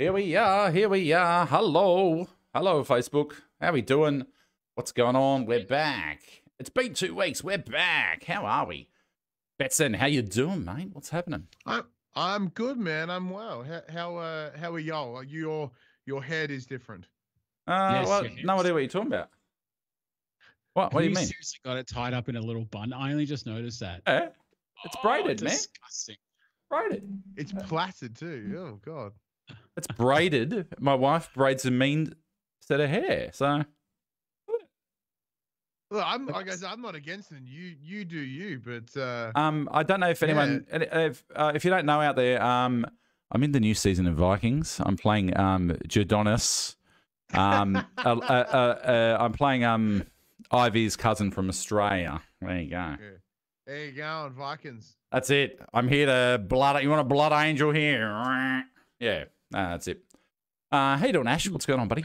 Here we are. Here we are. Hello. Hello, Facebook. How we doing? What's going on? We're back. It's been 2 weeks. We're back. How are we? Betson, how you doing, mate? What's happening? I'm good, man. I'm well. How are y'all? Your head is different. Well, no idea what you're talking about. What do you mean? Seriously got it tied up in a little bun. I only just noticed that. Yeah. It's braided, man. Disgusting. Braided. It's plaited too. Oh God. It's braided. My wife braids a mean set of hair, so. Look, I'm not against it. You do you, but I don't know if anyone, if you don't know out there, I'm in the new season of Vikings. I'm playing Jordonis. I'm playing Ivy's cousin from Australia. There you go. Yeah. There you go, Vikings. That's it. I'm here to blood. You want a blood angel here? Yeah, that's it. How you doing, Ash? What's going on, buddy?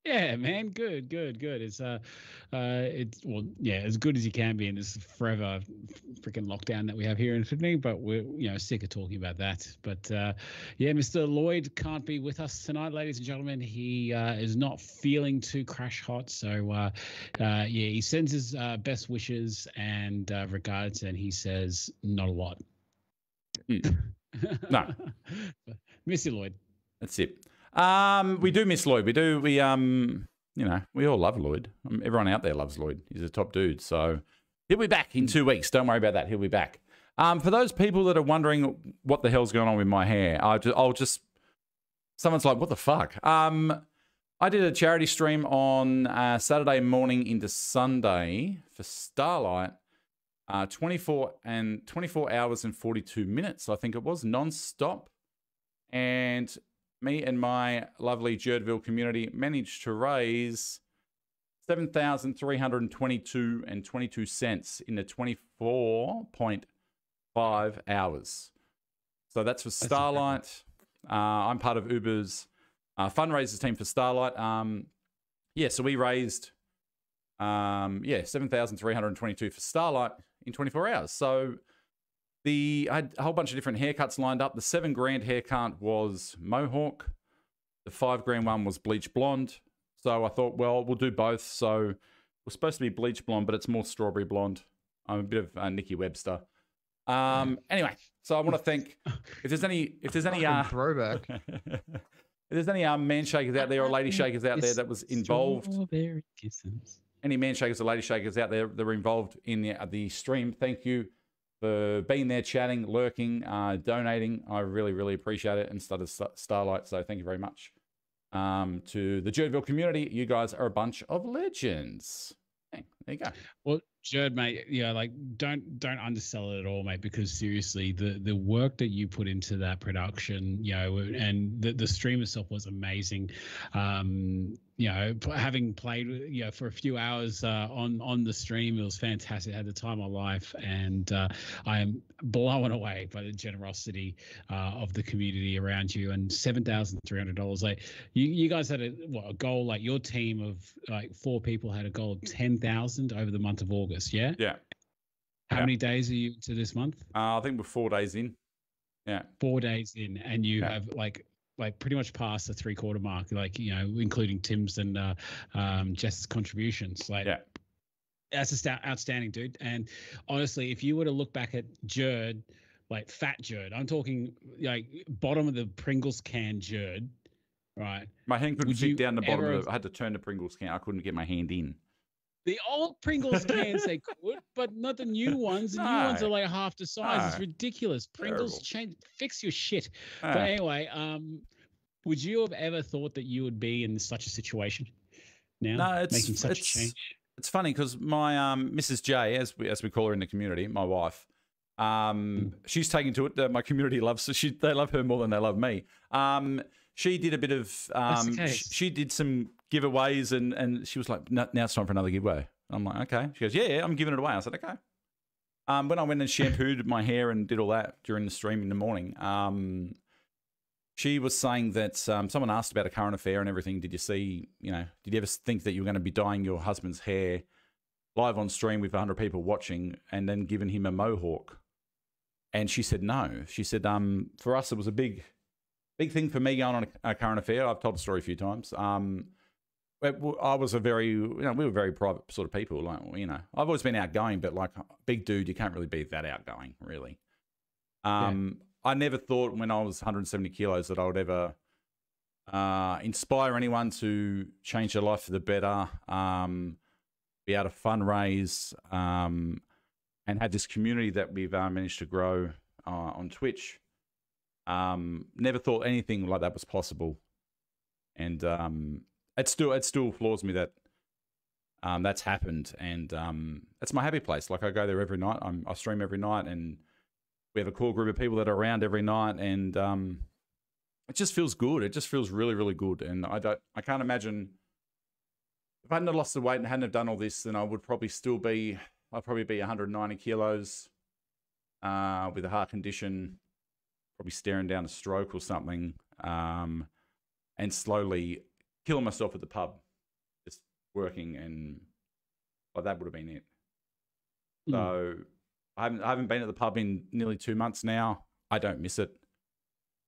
Yeah, man, good. It's as good as you can be in this forever freaking lockdown that we have here in Sydney. But we're sick of talking about that. But Mr. Lloyd can't be with us tonight, ladies and gentlemen. He is not feeling too crash hot, so he sends his best wishes and regards, and he says not a lot. No, miss you, Lloyd. That's it. We do miss Lloyd. We all love Lloyd. Everyone out there loves Lloyd. He's a top dude. So he'll be back in 2 weeks. Don't worry about that. He'll be back. For those people that are wondering what the hell's going on with my hair, someone's like, what the fuck? I did a charity stream on Saturday morning into Sunday for Starlight. 24 hours and 42 minutes, I think it was, non-stop. And me and my lovely Jerdville community managed to raise $7,322.22 in the 24.5 hours. So that's for Starlight. I'm part of Uber's fundraisers team for Starlight. So we raised $7,322 for Starlight in 24 hours. So I had a whole bunch of different haircuts lined up. The $7,000 haircut was Mohawk. The $5,000 one was bleach blonde. So I thought, well, we'll do both. So we're supposed to be bleach blonde, but it's more strawberry blonde. I'm a bit of Nikki Webster. Anyway, so I want to thank if there's any throwback. If there's any man shakers out there or lady shakers out there that was involved. Any man shakers or lady shakers out there that were involved in the stream, thank you for being there, chatting, lurking, donating. I really, really appreciate it and started Starlight. So thank you very much to the Jerdville community. You guys are a bunch of legends. Hey, there you go. Well, Jerd, mate, don't undersell it at all, mate, because seriously, the work that you put into that production, and the stream itself was amazing. Having played, for a few hours on the stream, it was fantastic. I had the time of my life, and I am blown away by the generosity of the community around you. And $7,300. Like you guys had a goal, like your team of 4 people had a goal of 10,000 over the month of August. Yeah. Yeah. How many days are you to this month? I think we're 4 days in. Yeah. 4 days in, and you have like pretty much past the 3/4 mark, including Tim's and Jess's contributions. That's outstanding, dude. And honestly, if you were to look back at Jerd, like fat Jerd, I'm talking like bottom of the Pringles can Jerd, right? My hand couldn't fit down the bottom of it. I had to turn the Pringles can. I couldn't get my hand in. The old Pringles cans they could, but not the new ones. The new ones are like half the size. It's ridiculous. Pringles fix your shit. But anyway, would you have ever thought that you would be in such a situation now? No, making such a change. It's funny because my Mrs. J, as we call her in the community, my wife, she's taken to it. My community loves her. They love her more than they love me. She did a bit of she did some giveaways and she was like, now it's time for another giveaway. I'm like, okay. She goes, yeah, I'm giving it away. I said, okay. When I went and shampooed my hair and did all that during the stream in the morning, she was saying that someone asked about a current affair and everything. Did you see, did you ever think that you were going to be dyeing your husband's hair live on stream with 100 people watching and then giving him a mohawk? And she said, no. She said, for us, it was a big big thing for me going on a current affair. I've told the story a few times. I was we were very private sort of people. Like, I've always been outgoing, but like big dude, you can't really be that outgoing, really. I never thought when I was 170 kilos that I would ever inspire anyone to change their life for the better, be able to fundraise, and have this community that we've managed to grow on Twitch. Never thought anything like that was possible, and it still floors me that that's happened, and it's my happy place. Like I go there every night. I stream every night, and we have a cool group of people that are around every night, and it just feels good. It just feels really, really good. And I can't imagine if I hadn't lost the weight and hadn't have done all this, then I would probably I'd probably be 190 kilos with a heart condition, probably staring down a stroke or something, and slowly killing myself at the pub, just working, and like that would have been it. So I haven't been at the pub in nearly 2 months now. I don't miss it.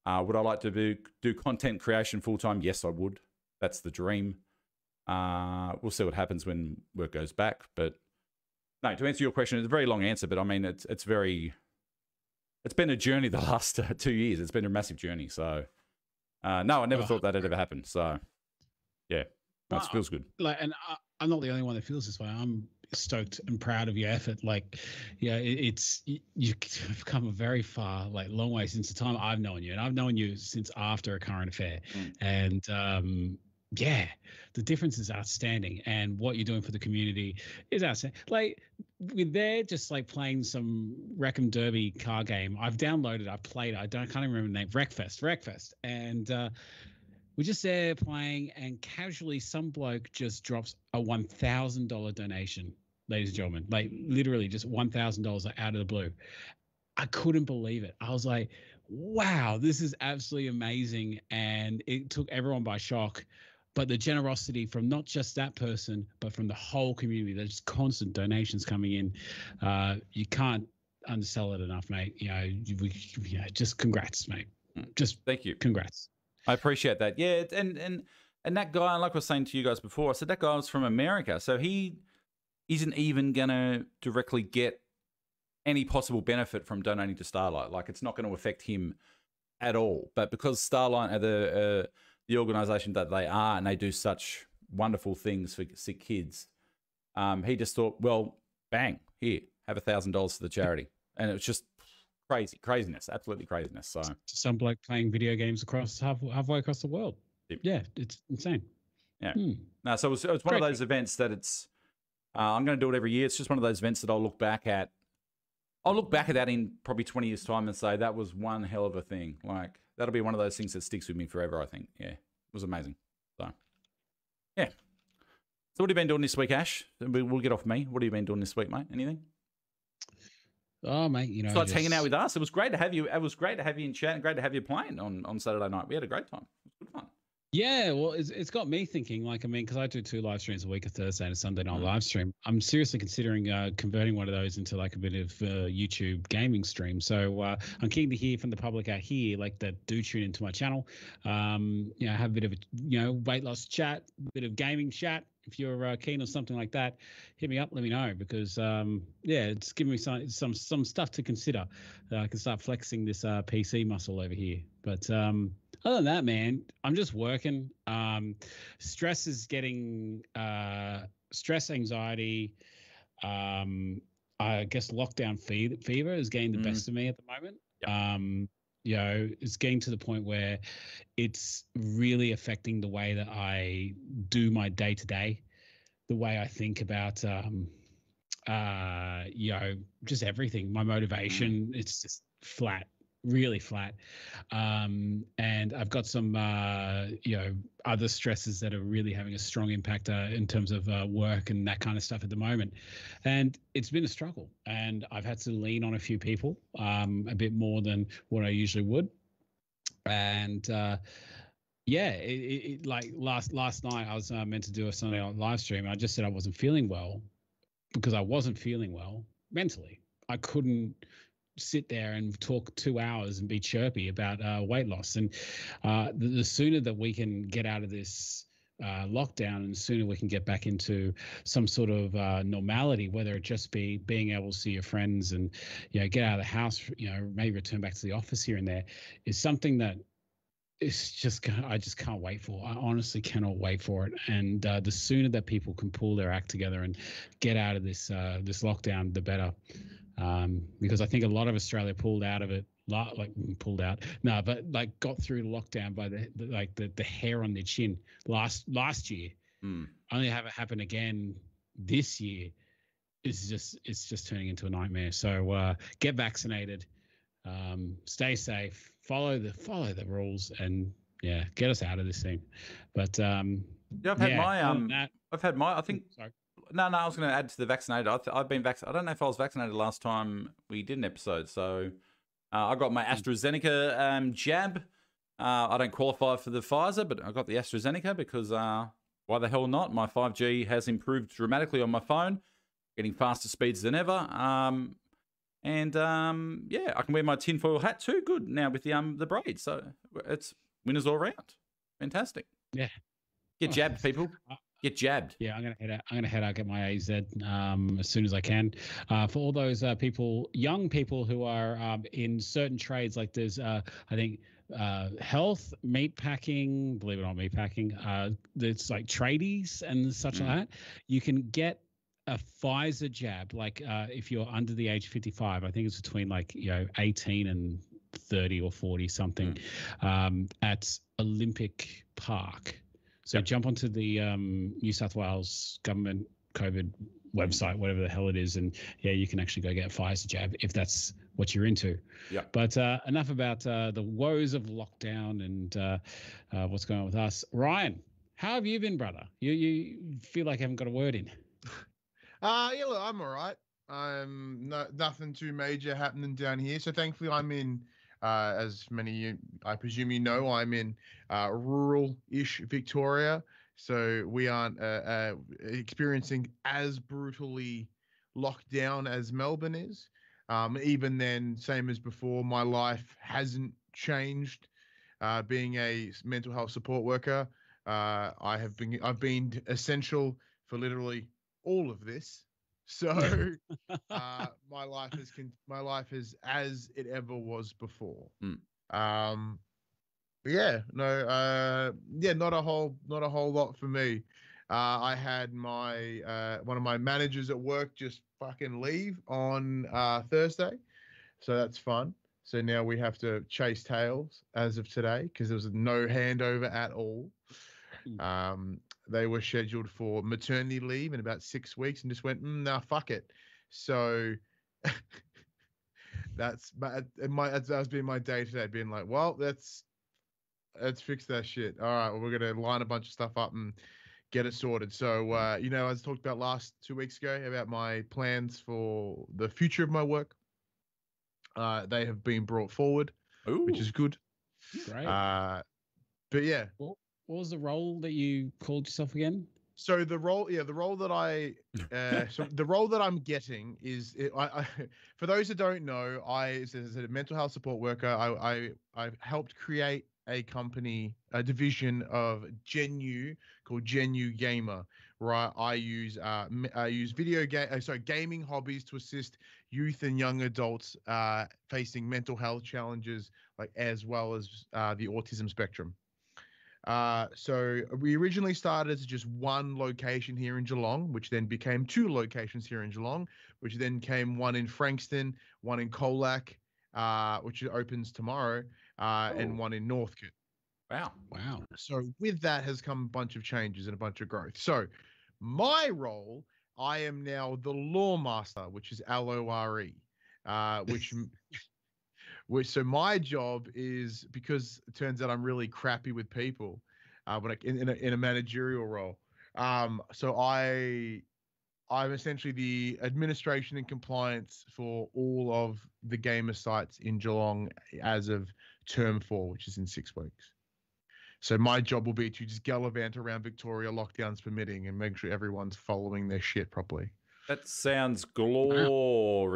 Would I like to do content creation full time? Yes, I would. That's the dream. We'll see what happens when work goes back. But no, to answer your question, it's a very long answer, but I mean, it's been a journey the last 2 years. It's been a massive journey. So no, I never thought that'd ever happen. So yeah, it feels good. Like, and I'm not the only one that feels this way. I'm stoked and proud of your effort. Like, yeah, you've come a very far, like long way since the time I've known you, and I've known you since after a current affair. And yeah, the difference is outstanding, and what you're doing for the community is outstanding. Like, we're there just like playing some Wreckham Derby car game. I've downloaded, I've played it. Can't even remember the name. Wreckfest, and we're just there playing, and casually some bloke just drops a $1,000 donation, ladies and gentlemen. Like literally just $1,000 out of the blue. I couldn't believe it. I was like, wow, this is absolutely amazing. And it took everyone by shock. But the generosity from not just that person, but from the whole community, there's constant donations coming in. You can't undersell it enough, mate. Just congrats, mate. Just thank you. Congrats. I appreciate that. Yeah, and that guy, like I was saying to you guys before, I said that guy was from America, so he isn't even gonna directly get any possible benefit from donating to Starlight. Like, it's not going to affect him at all. But because Starlight are the organisation that they are, and they do such wonderful things for sick kids, he just thought, well, bang, here, have $1,000 for the charity, and it was just craziness, absolutely craziness. So some bloke playing video games across halfway across the world. Yeah, it's insane. Yeah. No, so it's one of those events that it's. I'm going to do it every year. It's just one of those events that I'll look back at. I'll look back at that in probably 20 years' time and say that was one hell of a thing. Like, that'll be one of those things that sticks with me forever, I think. Yeah, it was amazing. So, yeah. So what have you been doing this week, Ash? We'll get off me. What have you been doing this week, mate? Anything? Oh, mate, just hanging out with us. It was great to have you. It was great to have you in chat and great to have you playing on Saturday night. We had a great time. It was good fun. Yeah, well, it's got me thinking, like, I mean, because I do 2 live streams a week, a Thursday and a Sunday night live stream. I'm seriously considering converting one of those into like a bit of YouTube gaming stream. So I'm keen to hear from the public out here, like, that do tune into my channel. Have a bit of a, weight loss chat, a bit of gaming chat. If you're keen on something like that, hit me up, let me know, because it's giving me some stuff to consider. I can start flexing this PC muscle over here. But other than that, man, I'm just working. Stress is getting stress, anxiety. I guess lockdown fever is getting the best of me at the moment. Yep. It's getting to the point where it's really affecting the way that I do my day to day, the way I think about, just everything. My motivation, it's just flat. Really flat. And I've got some, other stresses that are really having a strong impact in terms of work and that kind of stuff at the moment. And it's been a struggle, and I've had to lean on a few people a bit more than what I usually would. And like last night I was meant to do a Sunday night live stream. I just said I wasn't feeling well because I wasn't feeling well mentally. I couldn't sit there and talk 2 hours and be chirpy about weight loss. And the sooner that we can get out of this lockdown, and the sooner we can get back into some sort of normality, whether it just be being able to see your friends and, you know, get out of the house, you know, maybe return back to the office here and there, is something that it's just, I just can't wait for. I honestly cannot wait for it. And the sooner that people can pull their act together and get out of this this lockdown, the better. Because I think a lot of Australia pulled out of it, like pulled out. No, but like got through lockdown by the hair on their chin last year. Only have it happen again this year. It's just turning into a nightmare. So get vaccinated. Stay safe, follow the rules, and yeah, get us out of this thing. But yeah, I've had my I think sorry. No, I was going to add to the vaccinated. I've been vaccinated. I don't know if I was vaccinated last time we did an episode. So I got my AstraZeneca jab. I don't qualify for the Pfizer, but I got the AstraZeneca because why the hell not? My 5G has improved dramatically on my phone, getting faster speeds than ever. Yeah, I can wear my tinfoil hat too. Good now with the braids. So it's winners all around. Fantastic. Yeah. Get jabbed, people. Get jabbed. Yeah, I'm gonna head out, get my AZ as soon as I can. For all those young people who are in certain trades, like there's I think health, meat packing, believe it or not, meat packing. There's like tradies and such like that. You can get a Pfizer jab, like if you're under the age of 55, I think it's between 18 and 30 or 40 something, at Olympic Park. So jump onto the New South Wales government COVID website, whatever the hell it is, and yeah, you can actually go get a Pfizer jab if that's what you're into. Yeah. But enough about the woes of lockdown and what's going on with us. Ryan, how have you been, brother? You feel like I haven't got a word in. Yeah, look, I'm all right. Nothing too major happening down here. So thankfully, I'm in, as many I presume you know, I'm in rural-ish Victoria. So we aren't experiencing as brutally locked down as Melbourne is. Even then, same as before, my life hasn't changed. Being a mental health support worker, I've been essential for literally all of this. So my life is as it ever was before. Yeah, no, not a whole lot for me. I had my one of my managers at work just fucking leave on Thursday, so that's fun. So now we have to chase tails as of today because there was no handover at all. They were scheduled for maternity leave in about 6 weeks and just went, nah, fuck it. So that's been my day today, being like, well, let's fix that shit. All right, well, we're gonna line a bunch of stuff up and get it sorted. So as I talked about last 2 weeks ago about my plans for the future of my work, they have been brought forward, which is good. Great. But yeah. What was the role that you called yourself again? So the role that the role that I'm getting is, for those that don't know, as a mental health support worker, I helped create a company, a division of Genu called Genu Gamer, right? I use gaming hobbies to assist youth and young adults facing mental health challenges, as well as the autism spectrum. So we originally started as just one location here in Geelong, which then became 2 locations here in Geelong, which then came one in Frankston, one in Colac, which opens tomorrow, and one in Northcote. Wow. So with that has come a bunch of changes and a bunch of growth. So my role, I am now the Law Master, which is LORE, so my job is, because it turns out I'm really crappy with people, but in a managerial role. So I'm essentially the administration and compliance for all of the gamer sites in Geelong as of term 4, which is in 6 weeks. So my job will be to just gallivant around Victoria, lockdowns permitting, and make sure everyone's following their shit properly. That sounds glorious.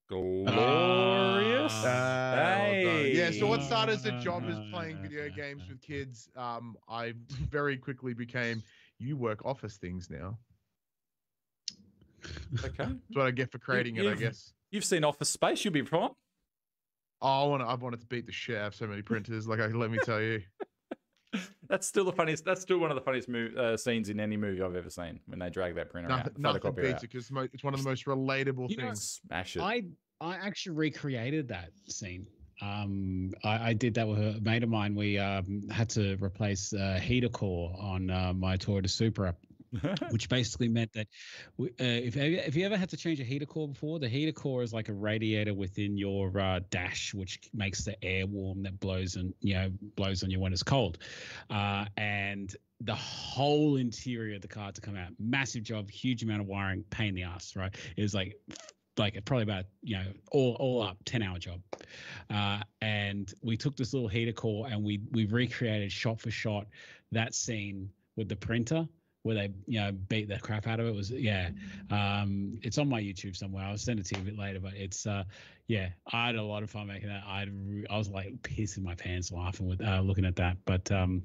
Glorious. Well done. Yeah, so what Hey. started as a job as playing video games with kids, I very quickly became, you work office things now. Okay. That's what I get for creating it, I guess. You've seen Office Space. You'll be fine. Oh, I've wanted to beat the shit out of so many printers. Like, let me tell you. That's still the funniest. That's still one of the funniest scenes in any movie I've ever seen when they drag that printer out. Nothing beats it because it's one of the most relatable things. Smash it. I actually recreated that scene. I did that with a mate of mine. We had to replace heater core on my Toyota Supra, which basically meant that if you ever had to change a heater core before, the heater core is like a radiator within your dash, which makes the air warm that blows on you when it's cold, and the whole interior of the car to come out. Massive job, huge amount of wiring, pain in the ass, right? It was like probably about all up 10-hour job, and we took this little heater core and we recreated shot for shot that scene with the printer where they beat the crap out of it. It's on my YouTube somewhere. I'll send it to you a bit later, but it's I had a lot of fun making that. I was like pissing my pants laughing with looking at that. But I'm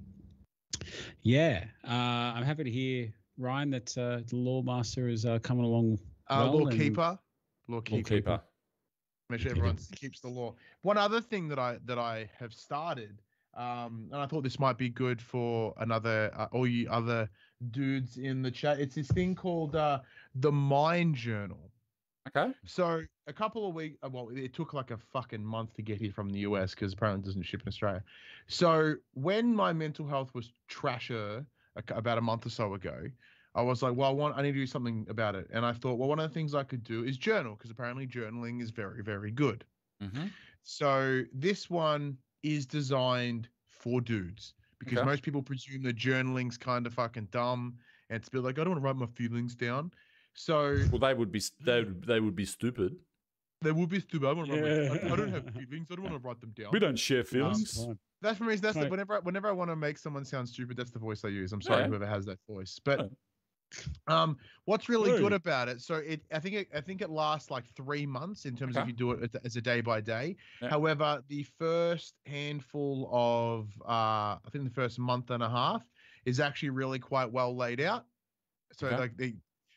happy to hear, Ryan, that the Law Master is coming along Law Keeper. Make sure everyone keeps the law. One other thing that I have started, and I thought this might be good for all you other dudes in the chat. It's this thing called the Mind Journal. Okay. So a couple of weeks, well, it took like a fucking month to get here from the US because apparently it doesn't ship in Australia. So when my mental health was trasher about a month or so ago, I was like, well, I need to do something about it. And I thought, well, one of the things I could do is journal, because apparently journaling is very, very good. Mm-hmm. So this one is designed for dudes, because most people presume that journaling's kind of fucking dumb. And it's a bit like, I don't want to write my feelings down. So they would be stupid. They would be stupid. I don't have feelings. I don't want to write them down. We don't share feelings. That's for me. Whenever I want to make someone sound stupid, that's the voice I use. I'm sorry, whoever has that voice. But what's really good about it? So I think it lasts like 3 months in terms of if you do it as a day by day. Yeah. However, the first handful of I think the first month and a half is actually really quite well laid out. So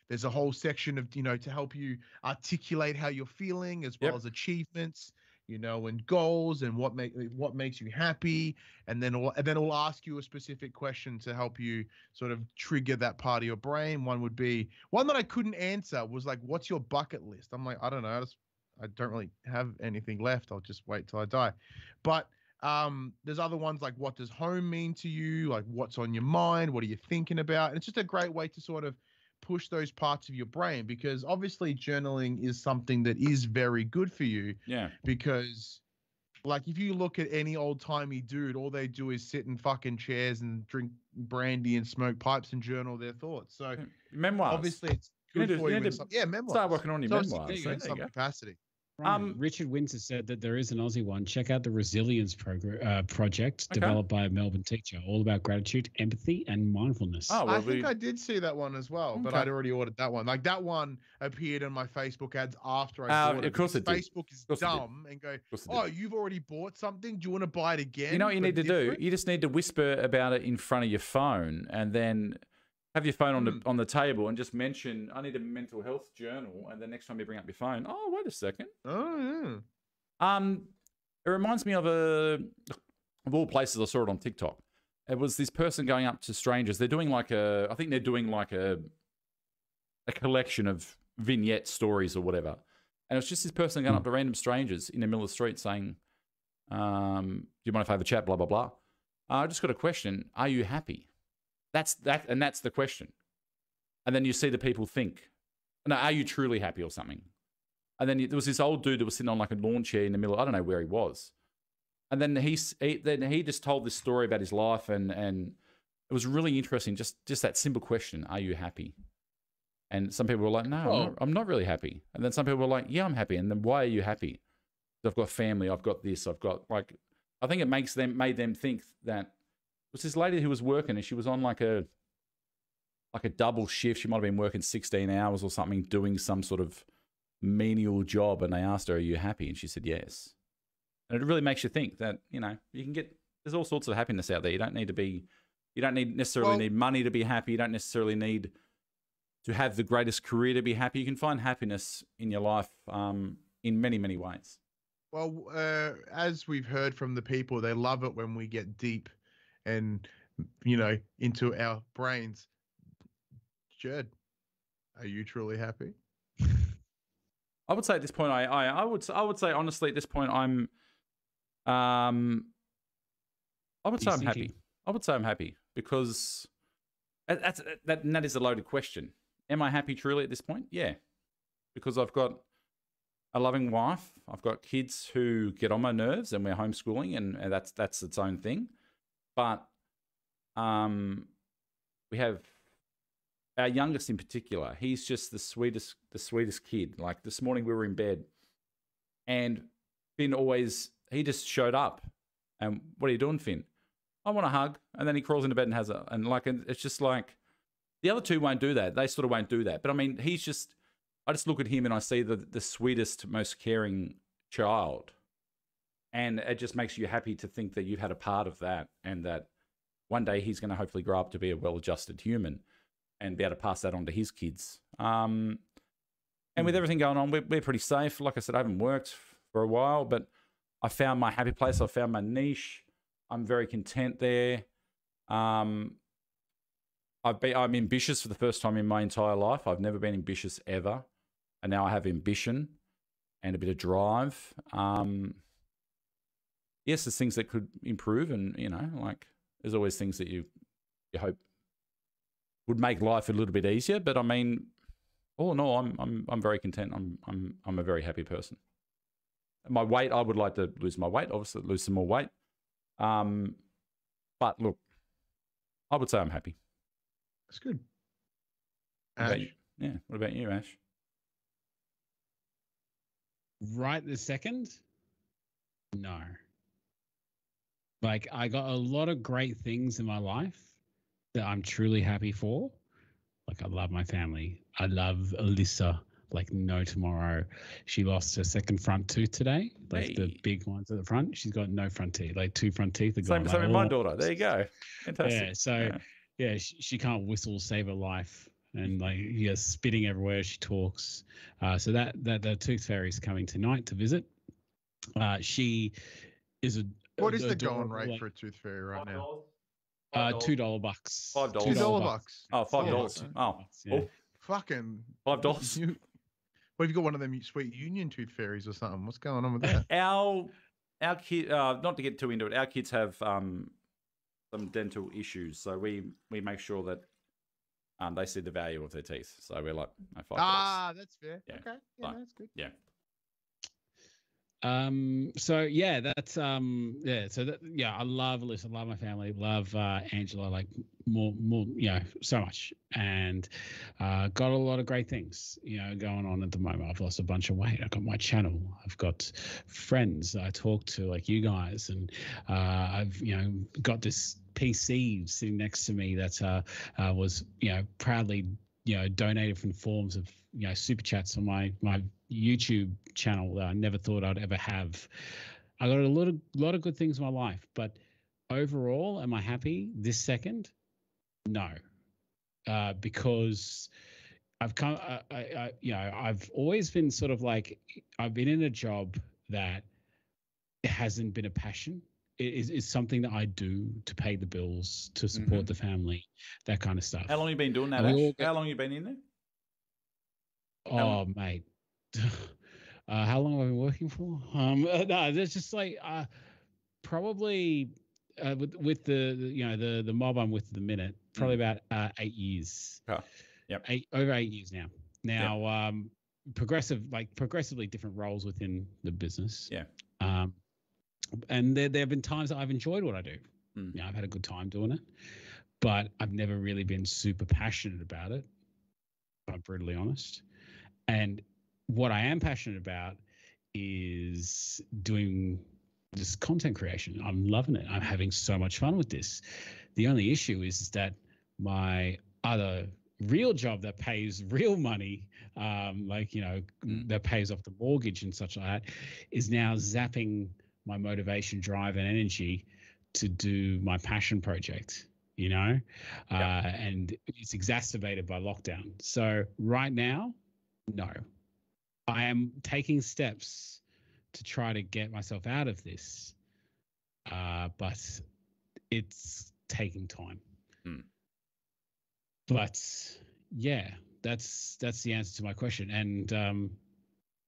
there's a whole section of to help you articulate how you're feeling, as well as achievements, and goals, and what makes you happy, and then it'll ask you a specific question to help you sort of trigger that part of your brain. One that I couldn't answer was like, what's your bucket list? I'm like, I don't know. I don't really have anything left. I'll just wait till I die. But there's other ones like, what does home mean to you? Like, what's on your mind? What are you thinking about? And it's just a great way to sort of push those parts of your brain, because obviously journaling is something that is very good for you. Yeah. Because like, if you look at any old timey dude, all they do is sit in fucking chairs and drink brandy and smoke pipes and journal their thoughts. So memoirs. Obviously it's good for you. Memoirs. Start working on your memoirs. In some capacity. Richard Winter said that there is an Aussie one. Check out the Resilience Project, developed by a Melbourne teacher, all about gratitude, empathy, and mindfulness. Oh, I think I did see that one as well, but I'd already ordered that one. Like, that one appeared in my Facebook ads after I bought it. Of course it did. Facebook is dumb and go, you've already bought something? Do you want to buy it again? You know what you need to do? You just need to whisper about it in front of your phone, and then have your phone on the table and just mention, I need a mental health journal, and the next time you bring up your phone, oh, wait a second. Oh, yeah. It reminds me of all places, I saw it on TikTok. It was this person going up to strangers. They're doing like I think they're doing like a collection of vignette stories or whatever. And it's just this person going up to random strangers in the middle of the street saying, do you mind if I have a chat, blah, blah, blah. I just got a question. Are you happy? That's the question. And then you see the people think, no, are you truly happy or something? And then there was this old dude that was sitting on like a lawn chair in the middle. I don't know where he was. And then he just told this story about his life, and it was really interesting. Just that simple question: are you happy? And some people were like, no, I'm not really happy. And then some people were like, yeah, I'm happy. And then why are you happy? I've got family. I've got this. I've got like. I think it made them think that. It was this lady who was working, and she was on like a double shift. She might have been working 16 hours or something, doing some sort of menial job, and they asked her, "Are you happy?" And she said yes. And it really makes you think that, you know, you can get, there's all sorts of happiness out there. You don't need to be, you don't necessarily need money to be happy. You don't necessarily need to have the greatest career to be happy. You can find happiness in your life in many, many ways. Well, as we've heard from the people, they love it when we get deep and, you know, into our brains. Jed, are you truly happy? I would say at this point, I would say honestly at this point, I would say I'm happy. I would say I'm happy because that is a loaded question. Am I happy truly at this point? Yeah, because I've got a loving wife. I've got kids who get on my nerves, and we're homeschooling, and that's its own thing. But we have our youngest in particular. He's just the sweetest kid. Like this morning we were in bed, and Finn he just showed up. And what are you doing, Finn? I want a hug. And then he crawls into bed and has it's just like, the other two won't do that. They sort of won't do that. But I mean, I just look at him and I see the sweetest, most caring child. And it just makes you happy to think that you've had a part of that, and that one day he's going to hopefully grow up to be a well-adjusted human and be able to pass that on to his kids. And with everything going on, we're pretty safe. Like I said, I haven't worked for a while, but I found my happy place. I found my niche. I'm very content there. I'm ambitious for the first time in my entire life. I've never been ambitious ever. And now I have ambition and a bit of drive. Yes, there's things that could improve, and, you know, like there's always things that you hope would make life a little bit easier. But I mean, all in all, I'm very content. I'm a very happy person. My weight, I would like to lose my weight, obviously lose some more weight. But look, I would say I'm happy. That's good. Ash? What about you, Ash? Right this second? No. Like, I got a lot of great things in my life that I'm truly happy for. Like, I love my family. I love Alyssa like no tomorrow. She lost her second front tooth today, like the big ones at the front. She's got no front teeth, like two front teeth are gone. Same with my daughter. There you go. Fantastic. Yeah, so she can't whistle, save her life, and like spitting everywhere she talks. So that the tooth fairy is coming tonight to visit. She is what is the going rate for a tooth fairy right now? $2 bucks. $5. $2 bucks. Oh, $5. Oh, yeah. Fucking $5. What have you got, one of them sweet union tooth fairies or something? What's going on with that? Our kid, not to get too into it, our kids have some dental issues, so we make sure that they see the value of their teeth. So we're like, no, $5. That's fair. Yeah. Okay, yeah, that's good. Yeah. So yeah, that's so that, I love Alyssa, I love my family, love Angela, like more so much, and got a lot of great things going on at the moment. I've lost a bunch of weight. I've got my channel, I've got friends I talk to like you guys, and I've got this PC sitting next to me that was proudly donated from forms of super chats on my YouTube channel that I never thought I'd ever have. I got a lot of good things in my life, but overall, am I happy this second? No, because I've come. I've always been sort of like, I've been in a job that hasn't been a passion. It is something that I do to pay the bills, to support the family, that kind of stuff. How long have you been doing that, Ash? How long have you been in there? Oh, mate. How long have I been working for? No, there's just like probably with the mob I'm with at the minute, probably about 8 years. Oh, yep. Over 8 years now. Now, progressively different roles within the business. Yeah. And there have been times that I've enjoyed what I do. I've had a good time doing it, but I've never really been super passionate about it, if I'm brutally honest. And what I am passionate about is doing this content creation. I'm loving it. I'm having so much fun with this. The only issue is that my other real job that pays real money, like, that pays off the mortgage and such like that, is now zapping my motivation, drive, and energy to do my passion project, and it's exacerbated by lockdown. So right now, no, I am taking steps to try to get myself out of this, but it's taking time. But yeah, that's the answer to my question. And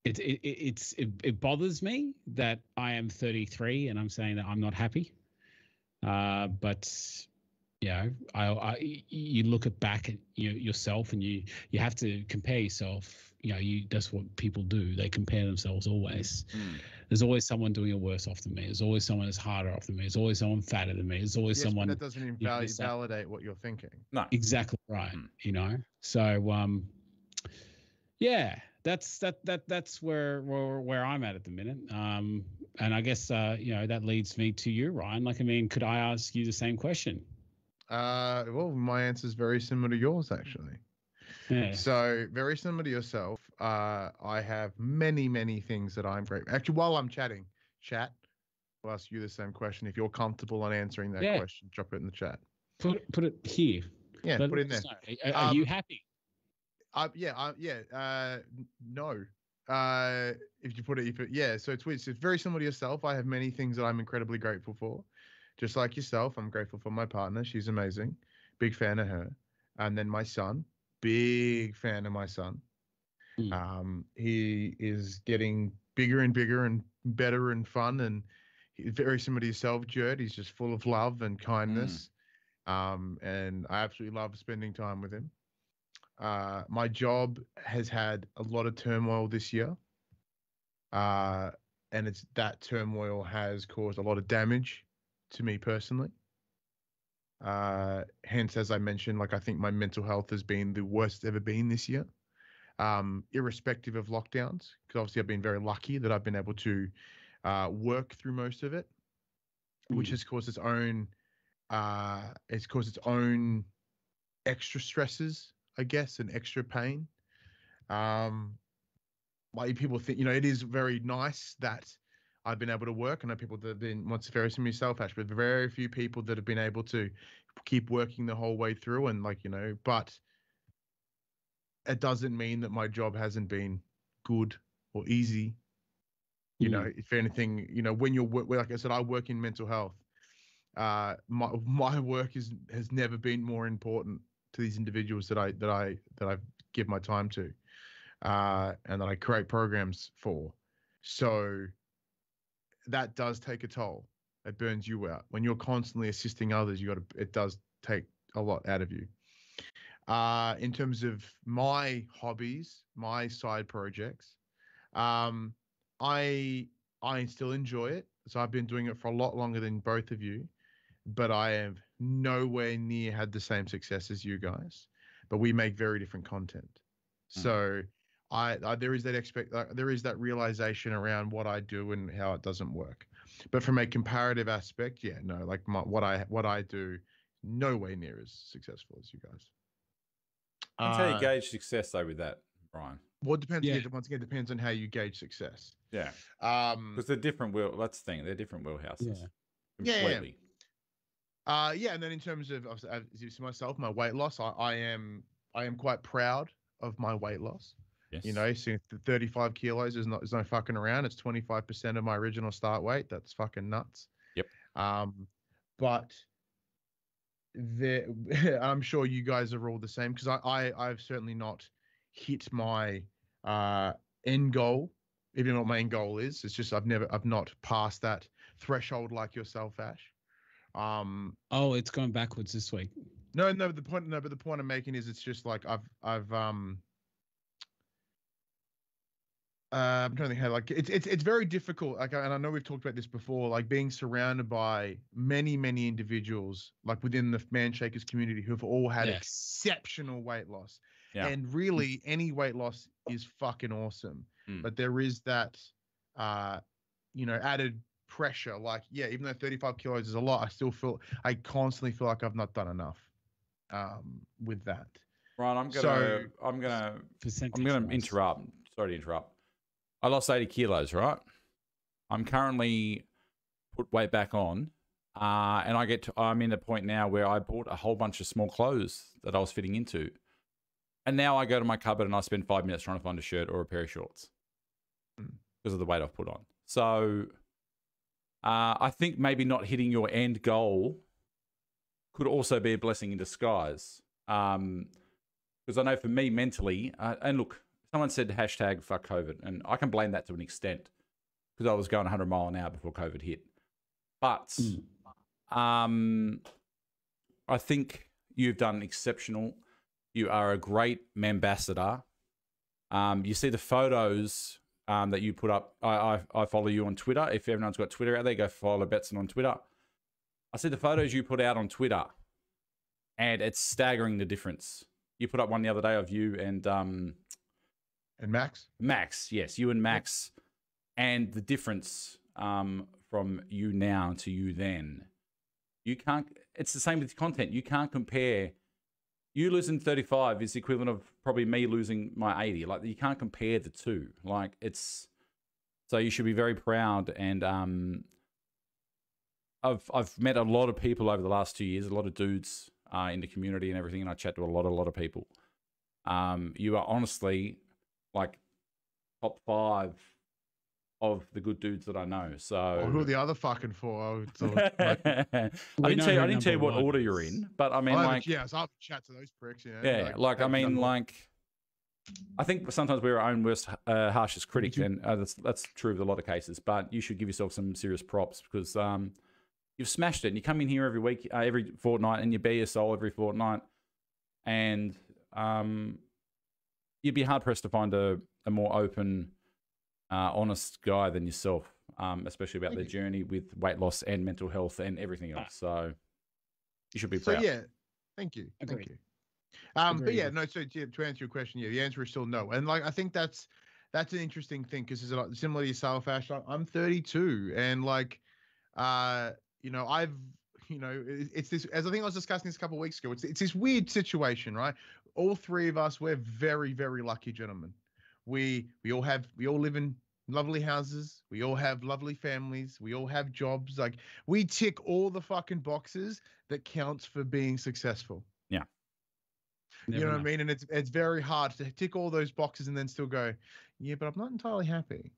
it bothers me that I am 33 and I'm saying that I'm not happy. But you look back at yourself, and you have to compare yourself. That's what people do. They compare themselves always. There's always someone doing it worse off than me. There's always someone that's harder off than me. There's always someone fatter than me. There's always someone. But that doesn't invalidate what you're thinking. No, exactly right. So that's where I'm at the minute. And I guess that leads me to you, Ryan. Could I ask you the same question? Well, my answer is very similar to yours, actually. Yeah. So very similar to yourself. I have many things that I'm grateful. Actually, while I'm chatting, I'll ask you the same question. If you're comfortable on answering that question, drop it in the chat. Put it here. Yeah, put it in there. Are you happy? No. If you put it, so it's weird. So it's very similar to yourself. I have many things that I'm incredibly grateful for. Just like yourself, I'm grateful for my partner. She's amazing. Big fan of her. And then my son, big fan of my son. He is getting bigger and bigger and better and fun. And he's very similar to yourself, Jerd. He's just full of love and kindness. And I absolutely love spending time with him. My job has had a lot of turmoil this year. And that turmoil has caused a lot of damage to me personally. Hence, as I mentioned, I think my mental health has been the worst it's ever been this year, irrespective of lockdowns, because obviously I've been very lucky that I've been able to work through most of it, which has caused its own extra stresses, I guess, and extra pain. People think, it is very nice that I've been able to work. I know people that have been, once very similar to yourself, Ash, but very few people that have been able to keep working the whole way through. And but it doesn't mean that my job hasn't been good or easy. If anything, when you're like I said, I work in mental health. My work has never been more important to these individuals that I give my time to, and that I create programs for. So that does take a toll. It burns you out when you're constantly assisting others. It does take a lot out of you. In terms of my hobbies, my side projects, I still enjoy it. So I've been doing it for a lot longer than both of you, but I have nowhere near had the same success as you guys. But we make very different content. So there is that realization around what I do and how it doesn't work. But from a comparative aspect, what I do, nowhere near as successful as you guys. That's how you gauge success, though, with that, Brian. Well, it depends. Yeah. Once again, it depends on how you gauge success. Yeah. Because they're different. That's the thing. They're different wheelhouses. Yeah. Completely. And then in terms of myself, my weight loss, I am quite proud of my weight loss. Yes. So 35 kilos is no fucking around. It's 25% of my original start weight. That's fucking nuts. Yep. But I'm sure you guys are all the same, because I've certainly not hit my end goal, even what my end goal is. It's just I've not passed that threshold like yourself, Ash. It's going backwards this week. But the point I'm making is it's just like I'm trying to think how, it's very difficult. And I know we've talked about this before, being surrounded by many individuals, within the Manshakers community, who have all had exceptional weight loss. Yeah. And really, any weight loss is fucking awesome. But there is that, added pressure. Even though 35 kilos is a lot, I constantly feel like I've not done enough with that. Right, I'm gonna interrupt. Sorry to interrupt. I lost 80 kilos, right? I'm currently put weight back on, and I'm in a point now where I bought a whole bunch of small clothes that I was fitting into, and now I go to my cupboard and I spend 5 minutes trying to find a shirt or a pair of shorts because of the weight I've put on. So, I think maybe not hitting your end goal could also be a blessing in disguise. Because I know for me mentally, and look, someone said hashtag fuck COVID, and I can blame that to an extent because I was going 100 mile an hour before COVID hit. But I think you've done exceptional. You are a great ambassador. You see the photos that you put up. I follow you on Twitter. If everyone's got Twitter out there, go follow Betson on Twitter. I see the photos you put out on Twitter, and it's staggering the difference. You put up one the other day of you and Max. Max, yes, you and Max, and the difference from you now to you then. You can't. It's the same with content. You can't compare. You losing 35 is the equivalent of probably me losing my 80. Like, you can't compare the two. Like, it's so you should be very proud. And I've met a lot of people over the last 2 years, a lot of dudes in the community and everything, and I chat to a lot of people. You are honestly like top 5 of the good dudes that I know. So who are the other fucking 4? I didn't tell you what order you're in, but I mean, so I'll chat to those pricks. I think sometimes we're our own worst, harshest critics, and that's true of a lot of cases. But you should give yourself some serious props because you've smashed it. And you come in here every week, every fortnight, and you bare your soul every fortnight. And you'd be hard pressed to find a more open, honest guy than yourself, especially about their journey with weight loss and mental health and everything else. So you should be proud. So yeah, thank you. Thank you. But yeah, no. So to answer your question, yeah, the answer is still no. And like, I think that's an interesting thing because it's a lot similar to yourself, Ash. I'm 32, and like, it's this, as I think I was discussing this a couple of weeks ago, it's this weird situation, right? All three of us, we're very, very lucky gentlemen. We all live in lovely houses. We all have lovely families. We all have jobs. Like, we tick all the fucking boxes that counts for being successful. Yeah. You know what I mean? And it's very hard to tick all those boxes and then still go, yeah, but I'm not entirely happy.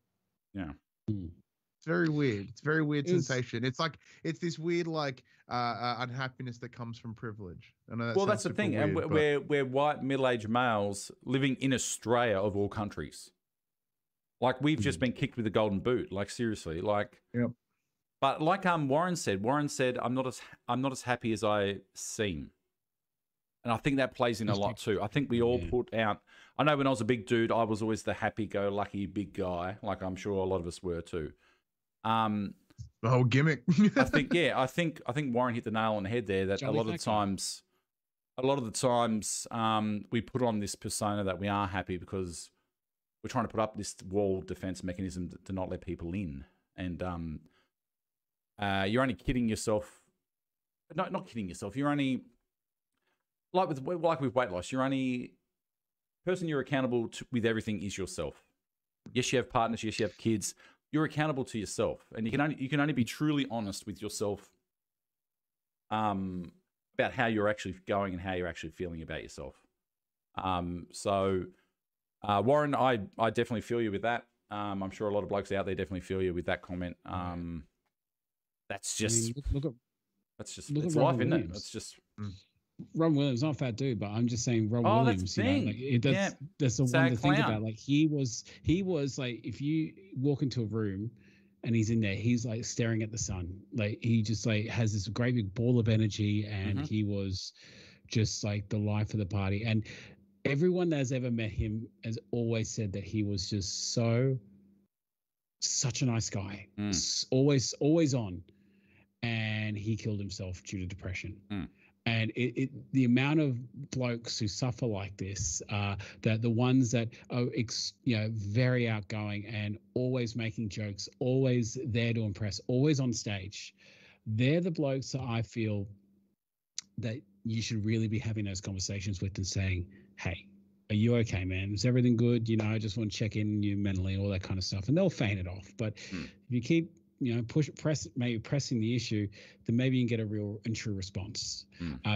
Yeah. It's very weird. It's a very weird sensation. It's like, it's this weird, like, unhappiness that comes from privilege. That's the thing. Weird, and we're white, middle-aged males living in Australia of all countries. Like, we've just been kicked with a golden boot. Like, seriously. Like, yep. But like Warren said, I'm not as happy as I seem. And I think that plays in a lot too. I think we all put out. I know when I was a big dude, I was always the happy-go-lucky big guy. Like, I'm sure a lot of us were too. The whole gimmick. I think Warren hit the nail on the head there. That a lot of the times we put on this persona that we are happy because we're trying to put up this wall defense mechanism to not let people in. And you're only kidding yourself. Not kidding yourself. You're only like with weight loss. You're only person you're accountable to with everything is yourself. Yes, you have partners. Yes, you have kids. You're accountable to yourself, and you can only be truly honest with yourself about how you're actually going and how you're actually feeling about yourself. So Warren, I definitely feel you with that. I'm sure a lot of blokes out there definitely feel you with that comment. That's just it's life, isn't it? It's just. Ron Williams, not a fat dude, but I'm just saying Ron Williams. That's the one to think about. Like, he was like, if you walk into a room and he's in there, he's like staring at the sun. Like, he just like has this great big ball of energy, and he was just like the life of the party. And everyone that has ever met him has always said that he was just such a nice guy, always on, and he killed himself due to depression. And the amount of blokes who suffer like this, that the ones that are very outgoing and always making jokes, always there to impress, always on stage, they're the blokes that I feel that you should really be having those conversations with and saying, hey, are you okay, man? Is everything good? You know, I just want to check in on you mentally, all that kind of stuff. And they'll feign it off. But if you keep, you know, pressing the issue, then maybe you can get a real and true response.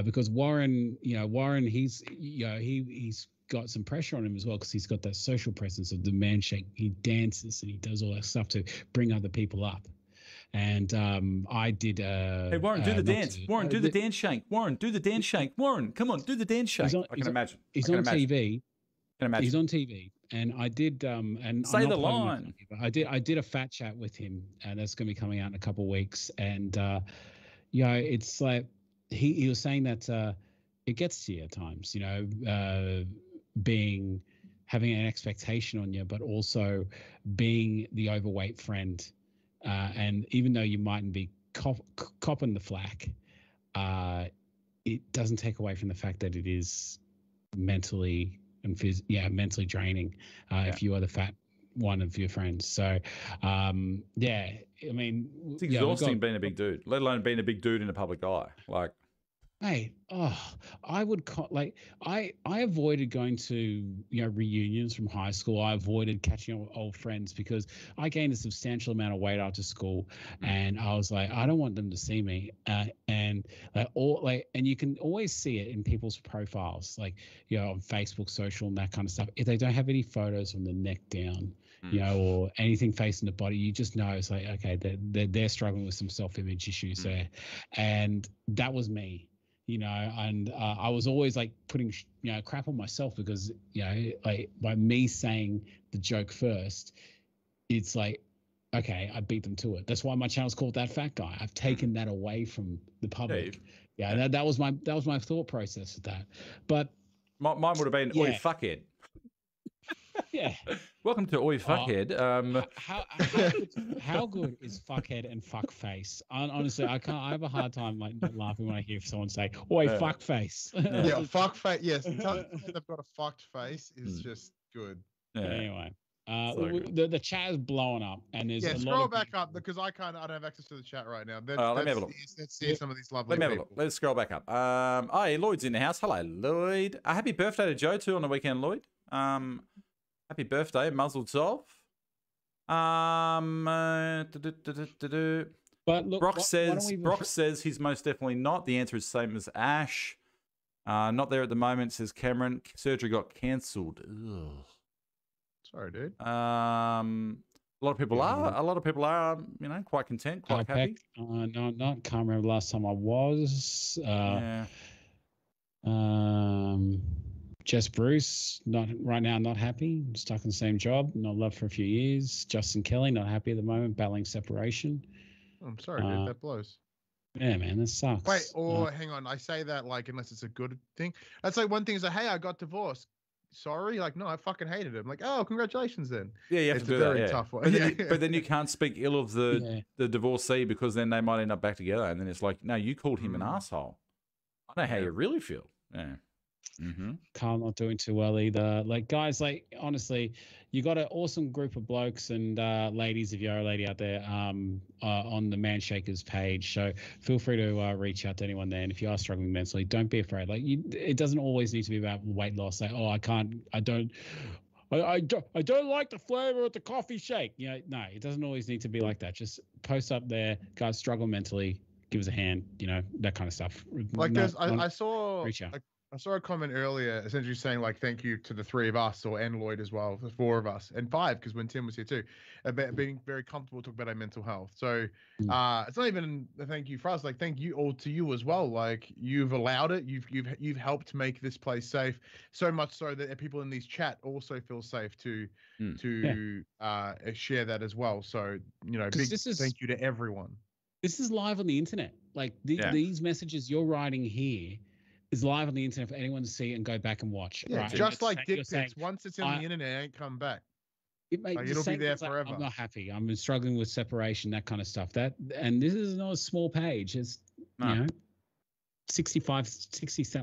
Because Warren, he's got some pressure on him as well, because he's got that social presence of the man shake. He dances and he does all that stuff to bring other people up. And I did. Hey, Warren, do the dance. Warren, do the dance shake. Warren, do the dance shake. Warren, come on, do the dance shake. I can imagine. He's on TV. Can imagine. He's on TV, and I did. And say the line. I did a fat chat with him, and that's going to be coming out in a couple of weeks. And you know, it's like he was saying that it gets to you at times. You know, having an expectation on you, but also being the overweight friend. And even though you mightn't be copping the flack, it doesn't take away from the fact that it is mentally and mentally draining if you are the fat one of your friends. So, I mean, it's exhausting being a big dude, let alone being a big dude in the public eye. Like, hey, I would I avoided going to, you know, reunions from high school. I avoided catching old friends because I gained a substantial amount of weight after school, and I was like, I don't want them to see me. And you can always see it in people's profiles, like, you know, on Facebook, social, and that kind of stuff. If they don't have any photos from the neck down, you know, or anything facing the body, you just know it's like, okay, they're struggling with some self-image issues there, and that was me. You know, and I was always like putting, you know, crap on myself because, you know, like by me saying the joke first, it's like, okay, I beat them to it. That's why my channel's called That Fat Guy. I've taken that away from the public. Yeah, that was my thought process with that. But mine would have been, oi, fuckhead. Yeah. Welcome to Oi Fuckhead. How good is fuckhead and fuckface? Honestly, I have a hard time like not laughing when I hear someone say "Oi fuckface." Yeah, fuckface. Yes, they've got a fucked face is just good. Yeah. Anyway, the chat is blowing up, and there's a scroll lot back up because I don't have access to the chat right now. Let me have a look. Let's see some of these lovely. Let me have a look. Let's scroll back up. Hey, Lloyd's in the house. Hello, Lloyd. Happy birthday to Joe too on the weekend, Lloyd. Happy birthday, Mazel Tov. But look, Brock says he's most definitely not. The answer is the same as Ash. Not there at the moment, says Cameron. Surgery got cancelled. Sorry, dude. A lot of people are. A lot of people are, you know, quite content, quite happy. No, not. Can't remember the last time I was. Jess Bruce, not right now, not happy. Stuck in the same job, not loved for a few years. Justin Kelly, not happy at the moment, battling separation. I'm sorry, dude. That blows. Yeah, man, that sucks. Wait, hang on. I say that like unless it's a good thing. That's like one thing is like, hey, I got divorced. Sorry, like no, I fucking hated him. Like, oh, congratulations then. Yeah, you have to do that. Yeah. Tough one. But then you can't speak ill of the divorcee because then they might end up back together, and then it's like, no, you called him an asshole. I know how you really feel. Yeah. Carl not doing too well either. Like, guys, like honestly, you got an awesome group of blokes and ladies, if you're a lady out there, on the Man Shakers page. So feel free to reach out to anyone there. And if you are struggling mentally, don't be afraid. Like, it doesn't always need to be about weight loss. Like, oh, I don't like the flavor of the coffee shake. You know, no, it doesn't always need to be like that. Just post up there, guys, struggle mentally, give us a hand, you know, that kind of stuff. Like I saw reach out. I saw a comment earlier essentially saying like thank you to the three of us and Lloyd as well, the four of us, and five because when Tim was here too, about being very comfortable talking about our mental health. So it's not even a thank you for us, like thank you all to you as well. Like you've allowed it, you've helped make this place safe, so much so that people in these chat also feel safe to share that as well. So you know, big thank you to everyone. This is live on the internet. Like these messages you're writing here is live on the internet for anyone to see and go back and watch. Yeah, right? just like dick pics. Once it's on the internet, it ain't come back. It'll be there forever. I'm not happy. I'm struggling with separation, that kind of stuff. And this is not a small page. It's you know, 60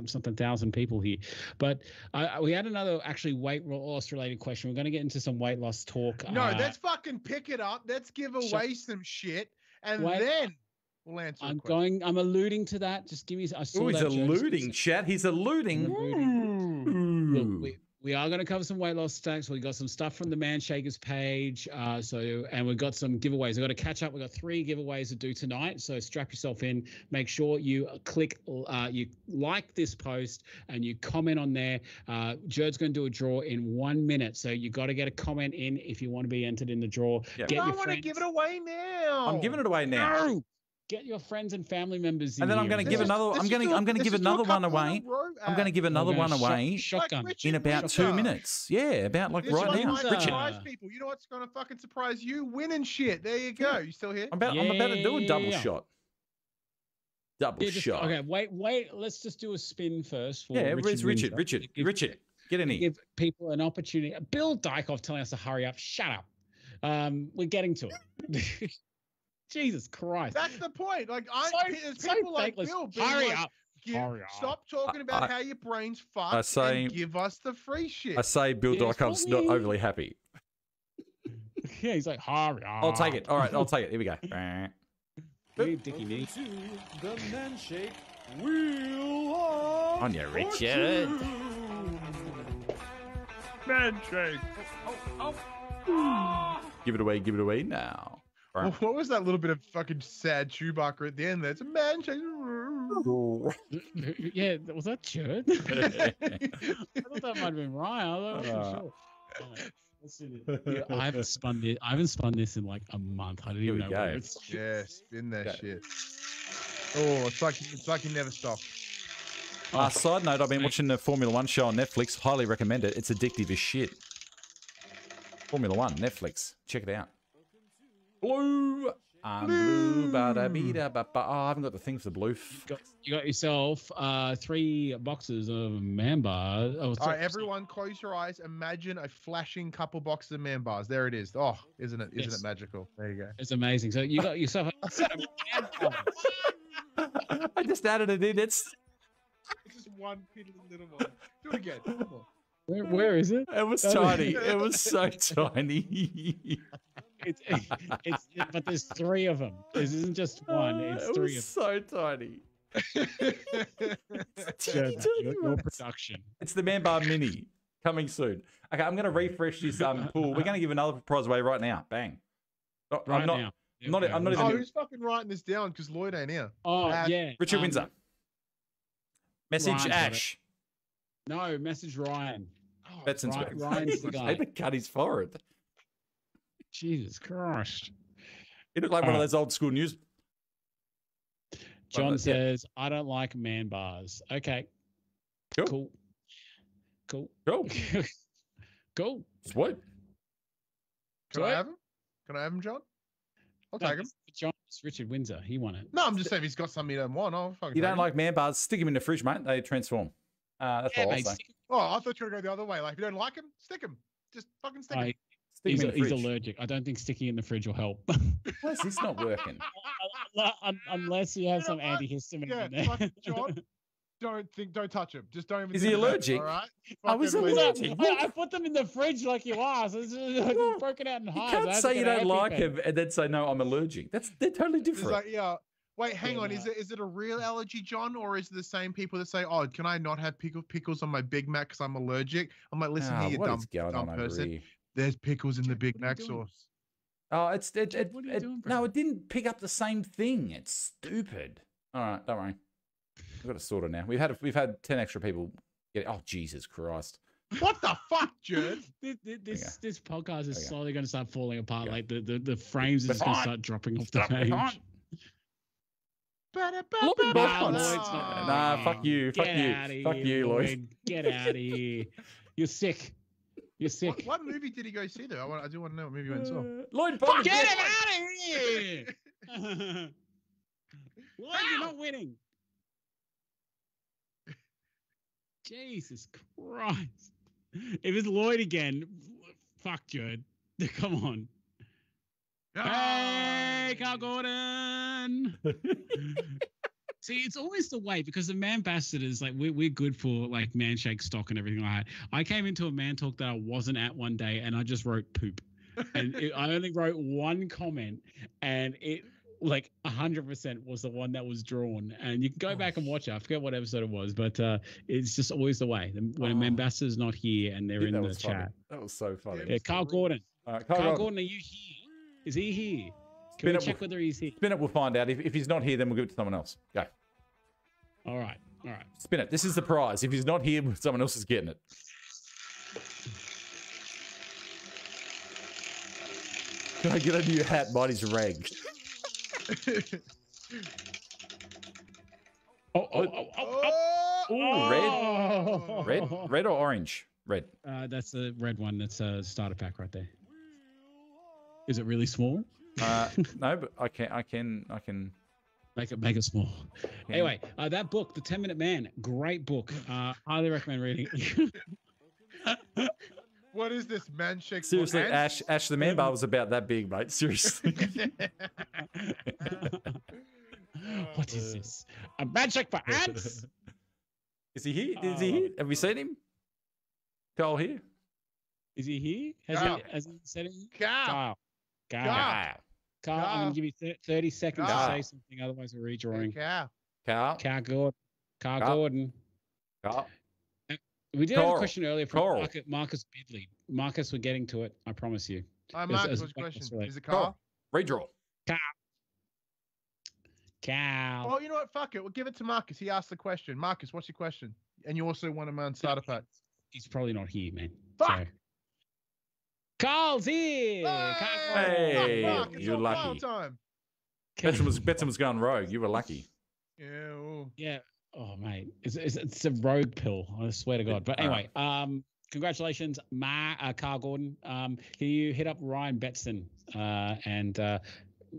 something thousand people here. But we had another actually weight loss related question. We're going to get into some weight loss talk. No, let's fucking pick it up. Let's give away some shit, and then we'll answer. I'm alluding to that. Just give me. I saw he's alluding, chat. He's alluding. Look, we are going to cover some weight loss stacks. We got some stuff from the Man Shakers page. And we've got some giveaways. We've got to catch up. We've got 3 giveaways to do tonight. So strap yourself in. Make sure you you like this post and you comment on there. Jared's going to do a draw in 1 minute. So you got to get a comment in if you want to be entered in the draw. Yep. I want to give it away now. I'm giving it away now. No! Get your friends and family members in. And then I'm going to give another. I'm going to give another one away. I'm going to give another one away Shotgun. in about 2 minutes. Yeah, about like right now. Richard, surprise people. You know what's going to fucking surprise you? Winning shit. There you go. You still here? I'm about to do a double shot. Double shot. Okay, wait. Let's just do a spin first. For Richard, get in here. Give people an opportunity. Bill Dykoff telling us to hurry up. Shut up. We're getting to it. Jesus Christ. That's the point. Like, there's people like Bill being hurry like, up. Stop talking about how your brain's fucked and give us the free shit. I say Bill Dykoff's not overly happy. Yeah, he's like, hurry up. I'll take it. All right, I'll take it. Here we go. Hey, Dickie knee. The Manshake Wheel On you, Richard. Manshake. Give it away now. Well, what was that little bit of fucking sad Chewbacca at the end there? It's a manshake. Yeah, was that Jared? I thought that might have been Ryan. I wasn't sure. Yeah, I haven't spun this in like a month. I didn't even know where it's. Yeah, spin that shit. Oh, it's like you never stop. Side note, I've been watching the Formula 1 show on Netflix. Highly recommend it. It's addictive as shit. Formula 1, Netflix. Check it out. Blue. Blue. Oh, I haven't got the thing for the blue. You got yourself 3 boxes of man bars. All right, everyone, close your eyes. Imagine a flashing couple boxes of man bars. There it is. Oh, isn't it magical? There you go. It's amazing. So you got yourself a set of man bars. I just added it in. It's just one piddly little one. Do it again. Come on. Where is it? It was tiny. It was so tiny. But there's 3 of them. This isn't just one. It's 3 of them. So tiny. Your production. It's the Man Bar Mini coming soon. Okay, I'm going to refresh this pool. We're going to give another prize away right now. Bang. Oh, right I'm not. now. I'm not even. Oh, who's fucking writing this down? Because Lloyd ain't here. Oh, yeah. Richard Windsor. Message Ryan's Ash. No, message Ryan. That's Ryan's the guy. They cut his forehead. Jesus Christ. It looked like one of those old school news. John says, I don't like man bars. Okay. Cool. Cool. Sweet. Can I have him, John? I'll take him. John, it's Richard Windsor. He won it. No, I'm just saying if he's got something you don't want, I'll fucking You don't like man bars? Stick them in the fridge, mate. They transform. That's all I'll say. Oh, I thought you were going to go the other way. Like, if you don't like him, stick him. Just fucking stick him. He's allergic. I don't think sticking in the fridge will help. Why is this not working? Unless you have some antihistamine in there. John, don't touch him. Just don't even. Is he allergic? All right. I was allergic. I put them in the fridge like you asked. It's just broken out in hives. You can't say you don't like him and then say no, I'm allergic. They're totally different. Like, yeah. Wait, hang on. Is it a real allergy, John, or is it the same people that say, "Oh, can I not have pickles on my Big Mac because I'm allergic?" I'm like, listen here, you dumb person. There's pickles in the Big Mac sauce. Oh, what are you doing, bro? No, it didn't pick up the same thing. It's stupid. All right, don't worry. We've got it sorted now. We've had 10 extra people get it. Oh, Jesus Christ. What the fuck, Jared? This podcast is slowly going to start falling apart. Like the frames are just going to start dropping off the page. Nah, fuck you. Fuck you, Lloyd. Get out of here. You're sick. You're sick. What movie did he go see, though? I do want to know what movie he went and saw. Lloyd, get him out of here! Lloyd, you're not winning. Jesus Christ. If it's Lloyd again, fuck Jared. Come on. Hey, Carl Gordon. See, it's always the way because the man ambassadors, like we're good for like man shake stock and everything like that. I came into a man talk that I wasn't at one day and I just wrote poop. And I only wrote one comment and it like 100% was the one that was drawn, and you can go back and watch it. I forget what episode it was, but it's just always the way when an ambassador's not here and they're in the chat. That was so funny. Yeah, Carl Gordon. Carl Gordon, are you here? Is he here? Can we check whether he's here? Spin it, we'll find out. If he's not here, then we'll give it to someone else. Go. All right. Spin it. This is the prize. If he's not here, someone else is getting it. Can I get a new hat? Mighty's rag. Oh, Red or orange? Red. That's the red one. That's a starter pack right there. Is it really small? No, but I can make it small. Yeah. Anyway, that book, The 10-Minute Man, great book. Highly recommend reading it. What is this, man? Shake. Seriously, Ash, the man bar was about that big, mate. Seriously. What is this? A magic for ants? Is he here? Is he here? Have we seen him? Cole here? Is he here? Has he said it? Kyle. I'm going to give you 30 seconds to say something, otherwise we're redrawing. Kyle Gordon. We did have a question earlier from Marcus Bidley. Marcus, we're getting to it. I promise you. Marcus, what's the question? Is it Carl? Redraw. Cow. Oh, you know what? Fuck it. We'll give it to Marcus. He asked the question. Marcus, what's your question? And you also want a man starter pack. He's probably not here, man. Fuck! So. Carl's here! Hey, fuck, you're lucky. Time. Betson was going rogue. You were lucky. Yeah. Oh, mate. It's a rogue pill, I swear to God. But anyway, congratulations, Carl Gordon. Can you hit up Ryan Betson and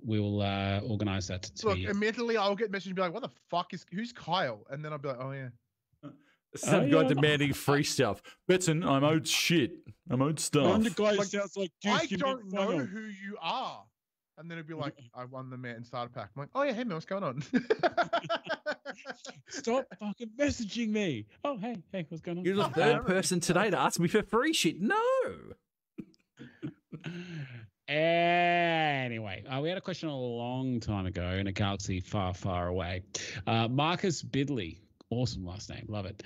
we'll organize that. Look, immediately I'll get a message and be like, what the fuck who's Kyle? And then I'll be like, oh, yeah. Some guy demanding free stuff. Betson, I'm owed shit. I'm owed stuff. I'm the guy who sounds like I don't know who you are. And then it'd be like, I won the man starter pack. I'm like, oh, yeah, hey, man, what's going on? Stop fucking messaging me. Oh, hey, what's going on? You're the third person today to ask me for free shit. No. Anyway, we had a question a long time ago in a galaxy far, far away. Marcus Bidley, awesome last name, love it.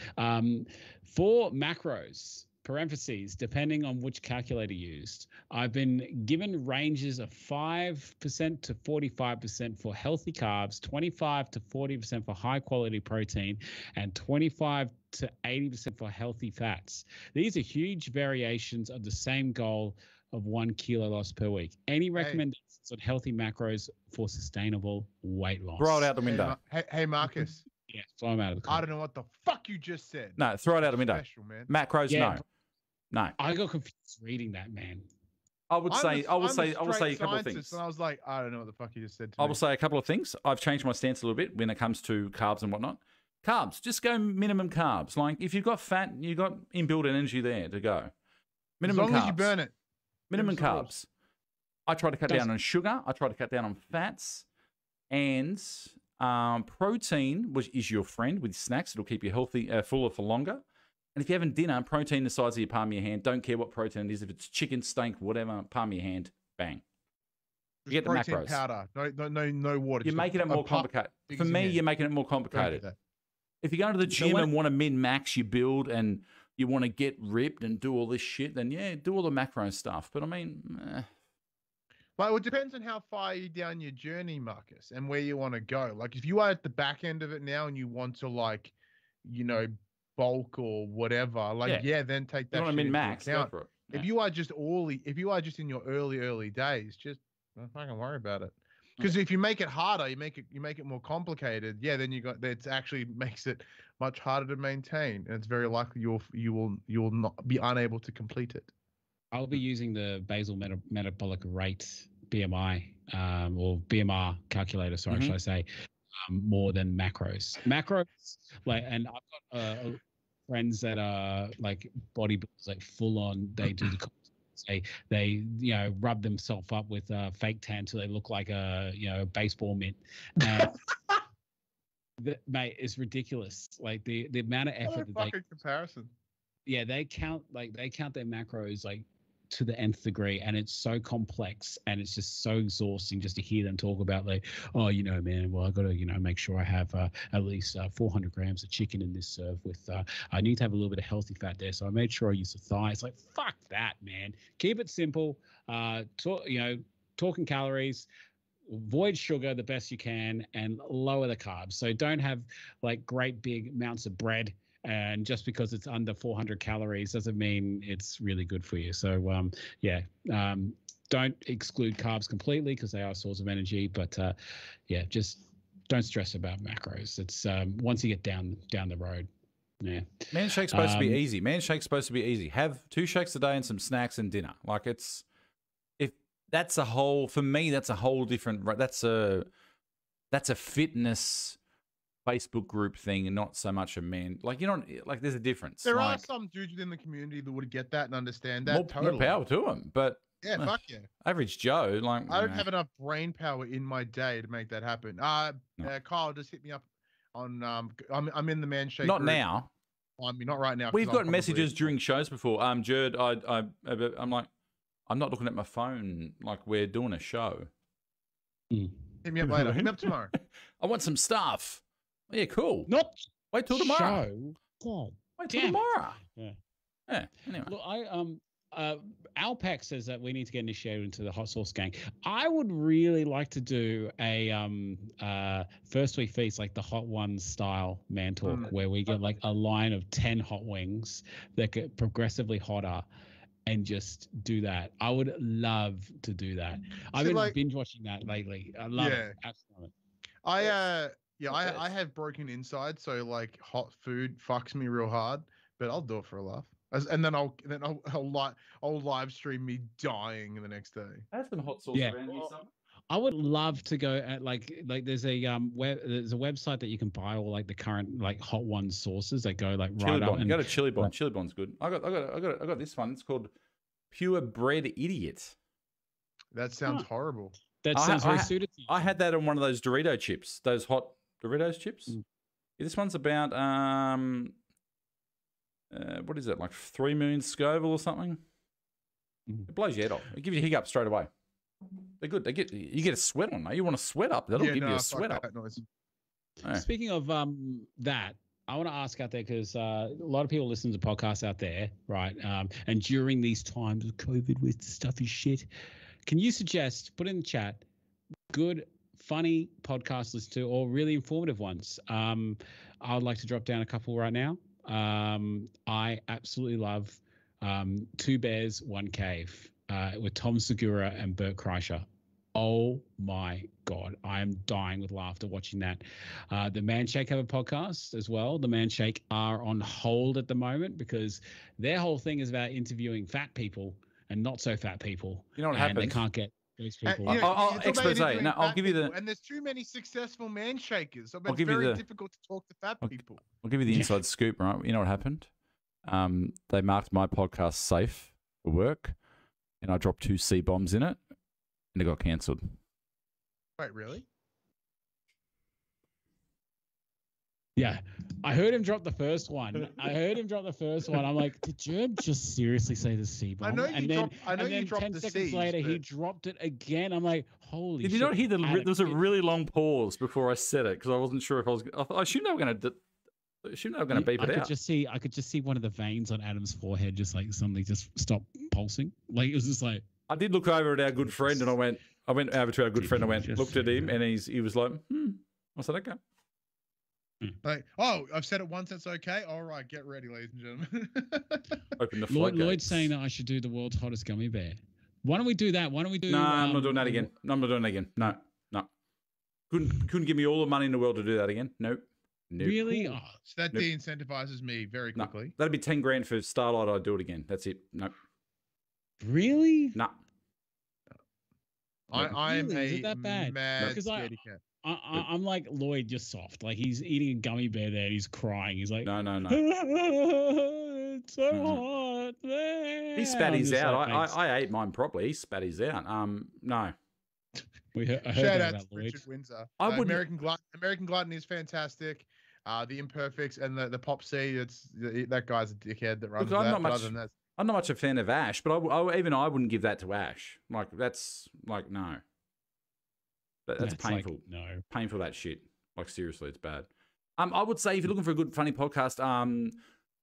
For macros, parentheses, depending on which calculator used, I've been given ranges of 5% to 45% for healthy carbs, 25 to 40% for high quality protein, and 25 to 80% for healthy fats. These are huge variations of the same goal of 1 kilo loss per week. Any recommendations on healthy macros for sustainable weight loss? Throw it out the window. Hey, Marcus. Yeah, throw them out of the car. I don't know what the fuck you just said. No, throw it out the window. Special, man. Macros, no. I got confused reading that, man. I would say a couple of things. And I was like, I don't know what the fuck you just said. I will say a couple of things. I've changed my stance a little bit when it comes to carbs and whatnot. Carbs, just go minimum carbs. Like if you've got fat, you've got inbuilt energy there to go. Minimum as long carbs. as you burn it. Minimum carbs. I try to cut down on sugar. I try to cut down on fats. And protein, which is your friend with snacks. It'll keep you healthy, fuller for longer. And if you're having dinner, protein the size of your palm of your hand. Don't care what protein it is. If it's chicken, steak, whatever, palm of your hand, bang. You get the macros. Powder. No water. You're making it more complicated. For me, you're making it more complicated. If you go to the gym and want to min-max your build and you want to get ripped and do all this shit, then yeah, do all the macro stuff. But I mean... Well, it depends on how far you're down your journey, Marcus, and where you want to go. Like, if you are at the back end of it now and you want to, like, bulk or whatever, like, then take that. You want to min-max? Go for it. Yeah. If you are just in your early days, just don't fucking worry about it. Because if you make it harder, you make it more complicated. Yeah, then it actually makes it much harder to maintain, and it's very likely you will not be unable to complete it. I'll be using the basal metabolic rate BMI or BMR calculator, sorry, should I say, more than macros. Macros, and I've got friends that are like bodybuilders, like full on. They do they rub themselves up with fake tan so they look like a baseball mitt. And mate, it's ridiculous. Like the amount of effort that comparison. Yeah, they count their macros like to the nth degree, and it's so complex, and it's just so exhausting just to hear them talk about like, oh, man, well, I got to, make sure I have at least 400 grams of chicken in this serve with, I need to have a little bit of healthy fat there. So I made sure I use the thigh. It's like, fuck that, man. Keep it simple. Talking calories, avoid sugar the best you can, and lower the carbs. So don't have like great big amounts of bread. And just because it's under 400 calories doesn't mean it's really good for you. So, don't exclude carbs completely because they are a source of energy. But, just don't stress about macros. It's once you get down the road. Yeah. Man shake's supposed to be easy. Man shake's supposed to be easy. Have 2 shakes a day and some snacks and dinner. Like for me, that's a whole different, that's a fitness Facebook group thing and not so much a man. Like, there's a difference. There are some dudes within the community that would get that and understand that. More power to them. But yeah, fuck yeah. Average Joe, I don't have enough brain power in my day to make that happen. No. Kyle, just hit me up on, I'm in the man shake Not group. now. I mean, not right now. We've got messages during shows before. Jared, I'm like, I'm not looking at my phone like we're doing a show. Hit me up later. Hit me up tomorrow. I want some stuff. Yeah, cool. Not wait till tomorrow. Show. God, wait till tomorrow. Yeah. Anyway. Look, Alpac says that we need to get initiated into the hot sauce gang. I would really like to do a first week feast, like the Hot Ones style man talk, where we get like a line of 10 hot wings that get progressively hotter. And just do that. I would love to do that. I've been binge watching that lately. I love it. Absolutely. I have broken inside, so like hot food fucks me real hard, but I'll do it for a laugh. And then I'll live stream me dying the next day. I have some hot sauce around here somewhere. I would love to go at like there's a there's a website that you can buy all like the current like Hot Ones sauces that go like Chili right Bond. up. You got a Chili Bond. Chili Bond's good. I got this one. It's called Pure Bread Idiot. That sounds horrible. That sounds very suited to you. I had that on one of those Dorito chips, those hot Doritos chips. Yeah, this one's about what is it, like 3 million Scoville or something? It blows your head off. It gives you hiccups straight away. They're good. You get a sweat on, mate. You want to sweat up. That'll give you a sweat up. Speaking of that, I want to ask out there because a lot of people listen to podcasts out there, right? And during these times of COVID with stuff is shit, can you suggest, put in the chat, good, funny podcasts to listen to or really informative ones? I would like to drop down a couple right now. I absolutely love Two Bears, One Cave with Tom Segura and Bert Kreischer. Oh my God, I am dying with laughter watching that. The Man Shake have a podcast as well. The Man Shake are on hold at the moment because their whole thing is about interviewing fat people and not so fat people. You know what happens? They can't get those people. I'll expose. No, I'll give you the. And there's too many successful man shakers, so it's very difficult to talk to fat people. I'll give you the inside scoop, right? You know what happened? They marked my podcast safe for work, and I dropped 2 C-bombs in it. And it got cancelled. Wait, really? Yeah. I heard him drop the first one. I'm like, did Jerm just seriously say the C-bomb? I know you dropped the 10 seconds C's, later, he dropped it again. I'm like, holy shit. Did you not hear there was a really long pause before I said it because I wasn't sure if I assumed they were going to beep it out. I could just see one of the veins on Adam's forehead just like suddenly just stop pulsing. Like it was just like. I did look over at our good friend, and I went over to our good friend. I looked at him, and he was like, I said, okay. Like, I've said it once. That's okay. All right, get ready, ladies and gentlemen. Open the floodgates. Lloyd's saying that I should do the world's hottest gummy bear. Why don't we do that? Why don't we do? No, I'm not doing that again. No. Couldn't give me all the money in the world to do that again. Nope. Really? Oh, so that de-incentivizes me very quickly. No, that'd be 10 grand for Starlight. I'd do it again. That's it. Nope. Really? No. I'm is it that bad? Mad scaredy cat. I'm like Lloyd, just soft. Like he's eating a gummy bear there and he's crying. He's like, no. It's so hot, man. He spat his out. Like, I ate mine properly. He spat his out. No. Shout out to Richard Windsor. American Glutton is fantastic. The Imperfects and the Pop C. That guy's a dickhead that runs that. Other than that, I'm not much a fan of Ash, but even I wouldn't give that to Ash. Like, that's like, no. That's painful. Like, no. Painful, that shit. Like, seriously, it's bad. I would say if you're looking for a good, funny podcast,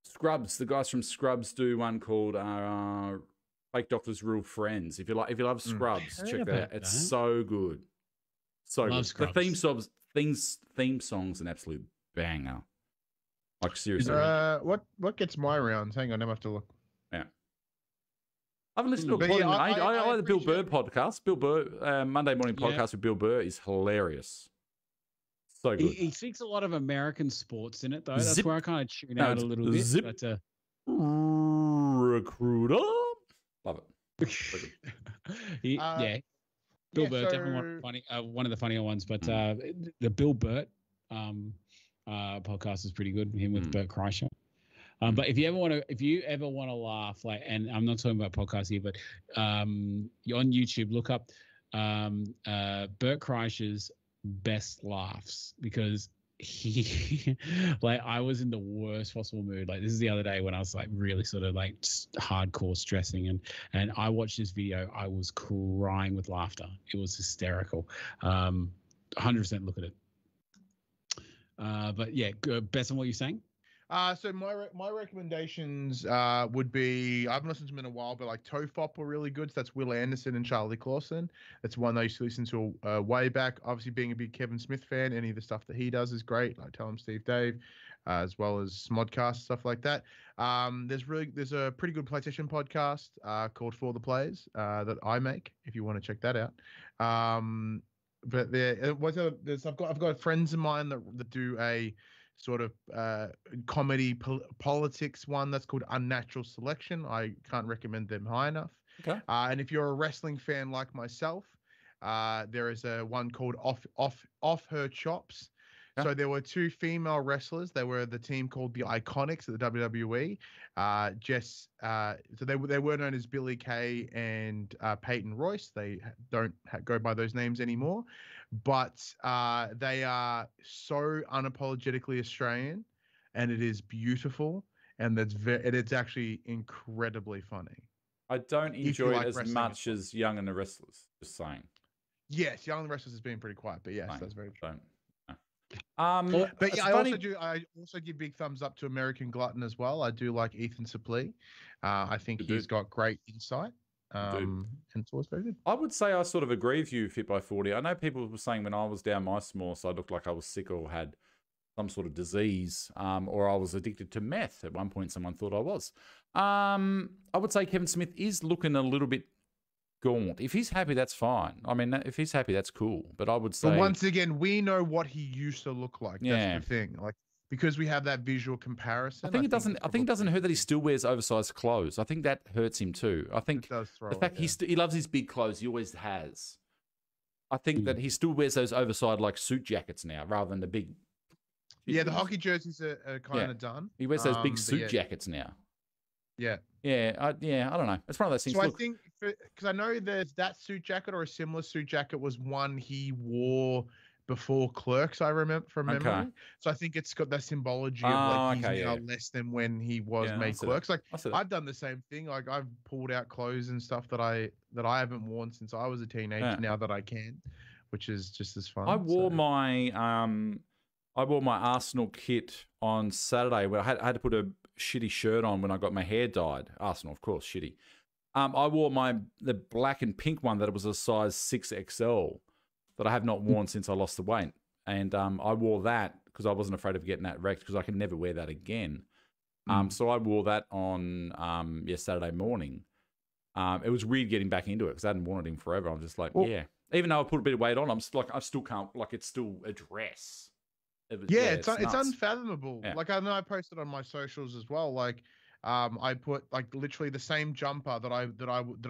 Scrubs, the guys from Scrubs do one called Fake Doctors Real Friends. If you love Scrubs, check that out. It's so good. So Love good. Scrubs. The theme song's an absolute banger. Like, seriously. What gets my rounds? Hang on, I have to look. Yeah. I haven't listened to But a yeah, I like the Bill Burr appreciate- podcast. Bill Burr, Monday morning podcast with Bill Burr is hilarious. So good. He speaks a lot of American sports in it, though. That's Zip. where I kind of tune out a little bit. Zip. But, Recruiter. Love it. So good. yeah. Bill Burr, definitely one of the funnier ones. But the Bill Burt podcast is pretty good. Him with Burt Kreischer. But if you ever want to laugh, like, and I'm not talking about podcasts here, but you're on YouTube, look up Burt Kreischer's best laughs, because he like, I was in the worst possible mood. Like, this is the other day when I was like really sort of like hardcore stressing, and I watched this video. I was crying with laughter. It was hysterical. 100% look at it. But yeah, best on what you're saying. So my recommendations would be, I haven't listened to them in a while, but like Tofop were really good. So that's Will Anderson and Charlie Clausen. That's one I used to listen to way back. Obviously, being a big Kevin Smith fan, any of the stuff that he does is great. Like Tell Him Steve Dave, as well as Smodcast, stuff like that. There's a pretty good PlayStation podcast called For the Players that I make, if you want to check that out. But I've got friends of mine that do a sort of comedy politics one that's called Unnatural Selection. I can't recommend them high enough. Okay. And if you're a wrestling fan like myself, there is a one called Off Her Chops. Okay. So there were two female wrestlers. They were the team called the Iconics at the WWE. So they were known as Billy Kay and Peyton Royce. They don't go by those names anymore. But they are so unapologetically Australian, and it is beautiful, and it's actually incredibly funny. I don't enjoy like it as wrestling much as well. as Young and the Wrestlers. Just saying. Yes, Young and the Wrestlers has been pretty quiet, but yes, Fine. that's very true. Don't. But it's yeah, funny- I also give big thumbs up to American Glutton as well. I do like Ethan Suplee. I think Good he's dude. got great insight. And it's always very good. I would say I sort of agree with you, Fit by 40. I know people were saying when I was down my small, so I looked like I was sick or had some sort of disease, or I was addicted to meth. At one point, someone thought I was. I would say Kevin Smith is looking a little bit gaunt. If he's happy, that's fine. I mean, if he's happy, that's cool. But I would say, But once again, we know what he used to look like. Yeah. That's the thing. Like, because we have that visual comparison. I think it doesn't. it's I think it doesn't hurt that he probably- still wears oversized clothes. I think that hurts him too. I think It does throw the fact it, yeah. he loves his big clothes. He always has. I think that he still wears those oversized like suit jackets now, rather than the big. Yeah, the hockey jerseys are kind of done. He wears those big but suit yeah. jackets now. Yeah. Yeah, I don't know. It's one of those things. So I Look, think, because I know there's that suit jacket or a similar suit jacket was one he wore before Clerks, I remember from memory. Okay. So I think it's got that symbology of Oh, like he's okay, now yeah. less than when he was Yeah, I made see that. Clerks. Like I see that. I've done the same thing. Like I've pulled out clothes and stuff that I haven't worn since I was a teenager. Yeah. Now that I can, which is just as fun. I wore so. my Arsenal kit on Saturday. Where I had to put a shitty shirt on when I got my hair dyed. Arsenal, of course, shitty. I wore the black and pink one that was a size 6XL that I have not worn since I lost the weight. And I wore that because I wasn't afraid of getting that wrecked because I can never wear that again. So I wore that on Saturday morning. It was weird getting back into it because I hadn't worn it in forever. I'm just like, yeah. Even though I put a bit of weight on, I'm still, like, I still can't, like, it's still a dress. It's nuts. unfathomable. Yeah. Like I know I posted on my socials as well. Like I put like literally the same jumper that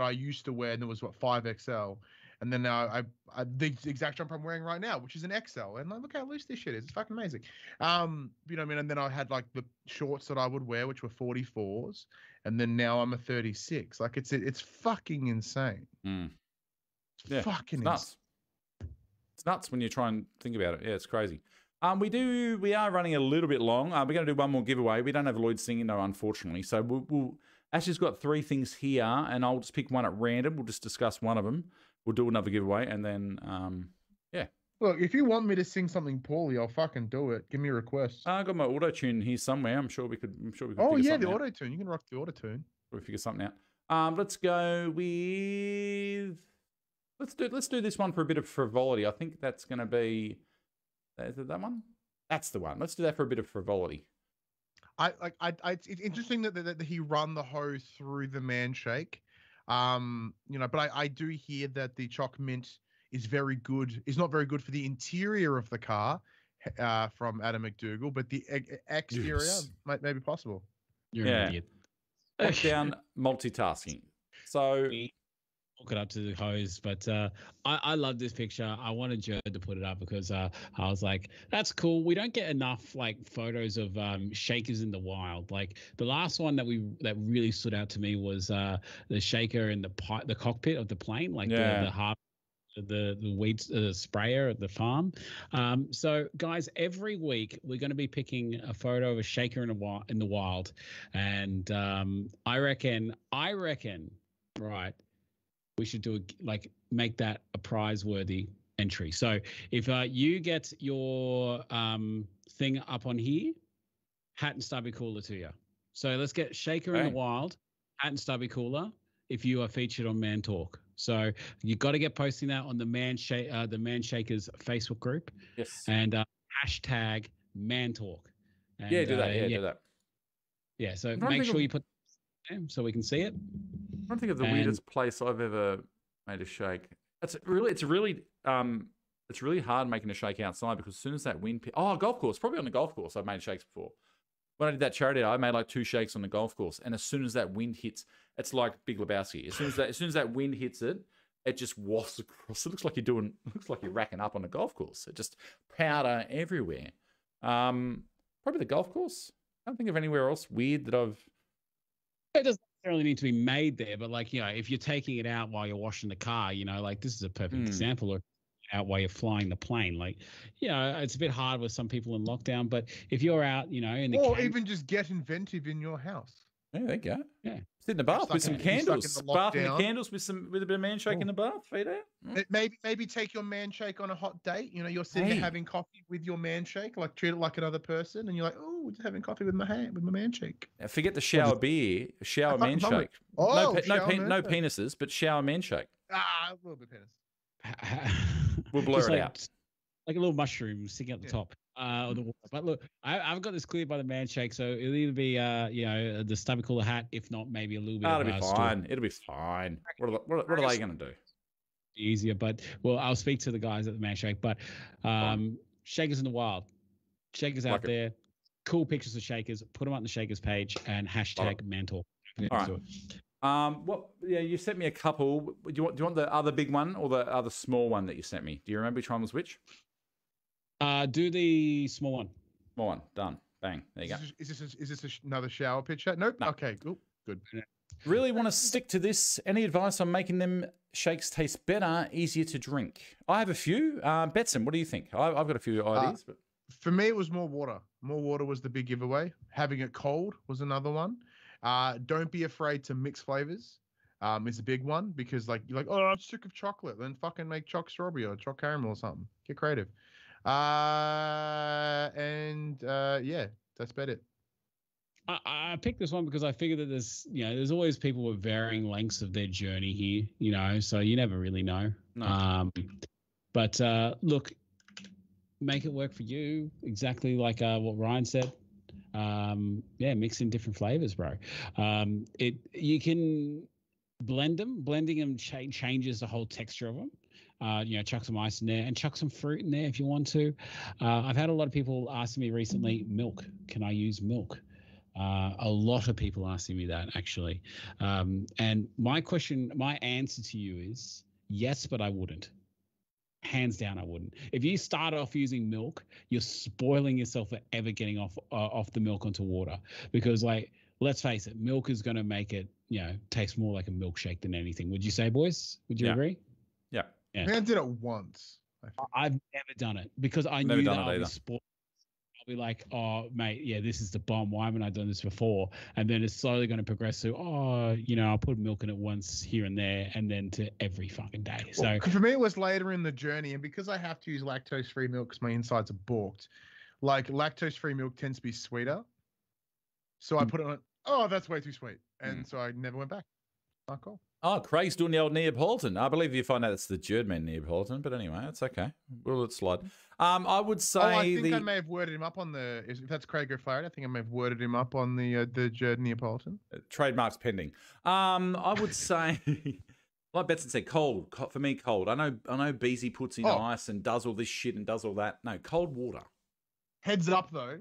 I used to wear, and it was 5XL. And then now I the exact jumper I'm wearing right now, which is an XL. And like, look how loose this shit is. It's fucking amazing. You know what I mean? And then I had like the shorts that I would wear, which were 44s. And then now I'm a 36. Like it's fucking insane. Yeah, Fucking it's nuts. It's nuts when you try and think about it. Yeah, it's crazy. We are running a little bit long. We're going to do one more giveaway. We don't have Lloyd singing though, unfortunately. So we'll Ashley's got 3 things here, and I'll just pick one at random. We'll just discuss one of them. We'll do another giveaway, and then, yeah. Look, if you want me to sing something poorly, I'll fucking do it. Give me a request. I got my auto tune here somewhere. I'm sure we could. Oh figure yeah, the something out. auto tune. You can rock the auto tune. We'll figure something out. Let's go with. Let's do this one for a bit of frivolity. I think that's going to be. Is it that one? That's the one. Let's do that for a bit of frivolity. It's interesting that he run the hose through the man shake. But I do hear that the choc mint is very good. Is not very good for the interior of the car, from Adam McDougall, but the exterior may be possible. You're an idiot. Down multitasking. So hook it up to the hose, but I love this picture. I wanted Joe to put it up because I was like, that's cool. We don't get enough like photos of shakers in the wild. Like the last one that really stood out to me was the shaker in the cockpit of the plane, like the weed sprayer at the farm. So guys, every week we're going to be picking a photo of a shaker in the wild, and I reckon right, we should do make that a prize-worthy entry. So if you get your thing up on here, hat and stubby cooler to you. So let's get shaker in the wild, hat and stubby cooler, if you are featured on Man Talk. So you got to get posting that on the Man Shakers Facebook group. Yes. And hashtag Man Talk. And, do that. Do that. Yeah. So make sure you put so we can see it. I don't think of the weirdest place I've ever made a shake. It's really hard making a shake outside because as soon as that wind, golf course, probably on the golf course, I've made shakes before. When I did that charity, I made like 2 shakes on the golf course, and as soon as that wind hits, it's like Big Lebowski. As soon as that wind hits it, it just wafts across. It looks like you're racking up on the golf course. It just powder everywhere. Probably the golf course. I don't think of anywhere else weird that I've. It doesn't necessarily need to be made there, but if you're taking it out while you're washing the car, this is a perfect example. Or out while you're flying the plane, it's a bit hard with some people in lockdown, but if you're out, even just get inventive in your house. Yeah, there you go. Yeah, sit in the bath with some candles, bathing the candles with a bit of man shake in the bath. Feet out. Maybe take your man shake on a hot date. You're sitting there having coffee with your man shake, treat it like another person, and you're like, oh, just having coffee with my man shake. Now forget the shower beer, shower man shake. No penises, but shower man shake. A little bit penis. We'll blur it out. Like a little mushroom sticking at the top of the water. But look, I've got this cleared by the man shake, so it'll either be the stubby cooler hat, if not maybe a little bit. It'll be fine. It'll be fine. What are they going to do? Easier, but I'll speak to the guys at the man shake. But shakers in the wild, shakers out there, cool pictures of shakers. Put them on the shakers page and hashtag Man Talk. All right. You sent me a couple. Do you want the other big one or the other small one that you sent me? Do you remember which one was which? Do the small one. Small one. Done. Bang. There you go. Is this another shower picture? Nope. No. Okay. Cool. Good. Really want to stick to this. Any advice on making them shakes taste better, easier to drink? I have a few. Betson, what do you think? I've got a few ideas. But for me, it was more water. More water was the big giveaway. Having it cold was another one. Don't be afraid to mix flavors. Is a big one because you're like, oh, I'm sick of chocolate. Then fucking make choc strawberry or choc caramel or something. Get creative. That's about it. I picked this one because I figured that there's always people with varying lengths of their journey here, so you never really know. No. But look, make it work for you. Exactly like what Ryan said. Mix in different flavors, bro. You can blend them. Blending them changes the whole texture of them. Chuck some ice in there and chuck some fruit in there if you want to. I've had a lot of people asking me recently, milk. Can I use milk? A lot of people asking me that actually. And my answer to you is yes, but I wouldn't. Hands down, I wouldn't. If you start off using milk, you're spoiling yourself for ever getting off the milk onto water. Because, let's face it, milk is going to make it, taste more like a milkshake than anything. Would you say, boys? Would you agree? Yeah. I did it once. I've never done it because I knew that I'll be like, oh, mate, yeah, this is the bomb. Why haven't I done this before? And then it's slowly going to progress to, oh, I'll put milk in it once here and there, and then to every fucking day. Well, So for me, it was later in the journey. And because I have to use lactose-free milk because my insides are balked, like lactose-free milk tends to be sweeter. So I put it on, oh, that's way too sweet. And so I never went back. Oh, cool. Oh, Craig's doing the old Neapolitan. I believe you find out it's the German Neapolitan, but anyway, it's okay. We'll let it slide. I would say I think I may have worded him up on if that's Craig O'Flaherty, I think I may have worded him up on the Jerd Neapolitan. Trademarks pending. I would say, like Betson said, cold. For me, cold. I know Beezy puts in ice and does all this shit and does all that. No, cold water. Heads up, though,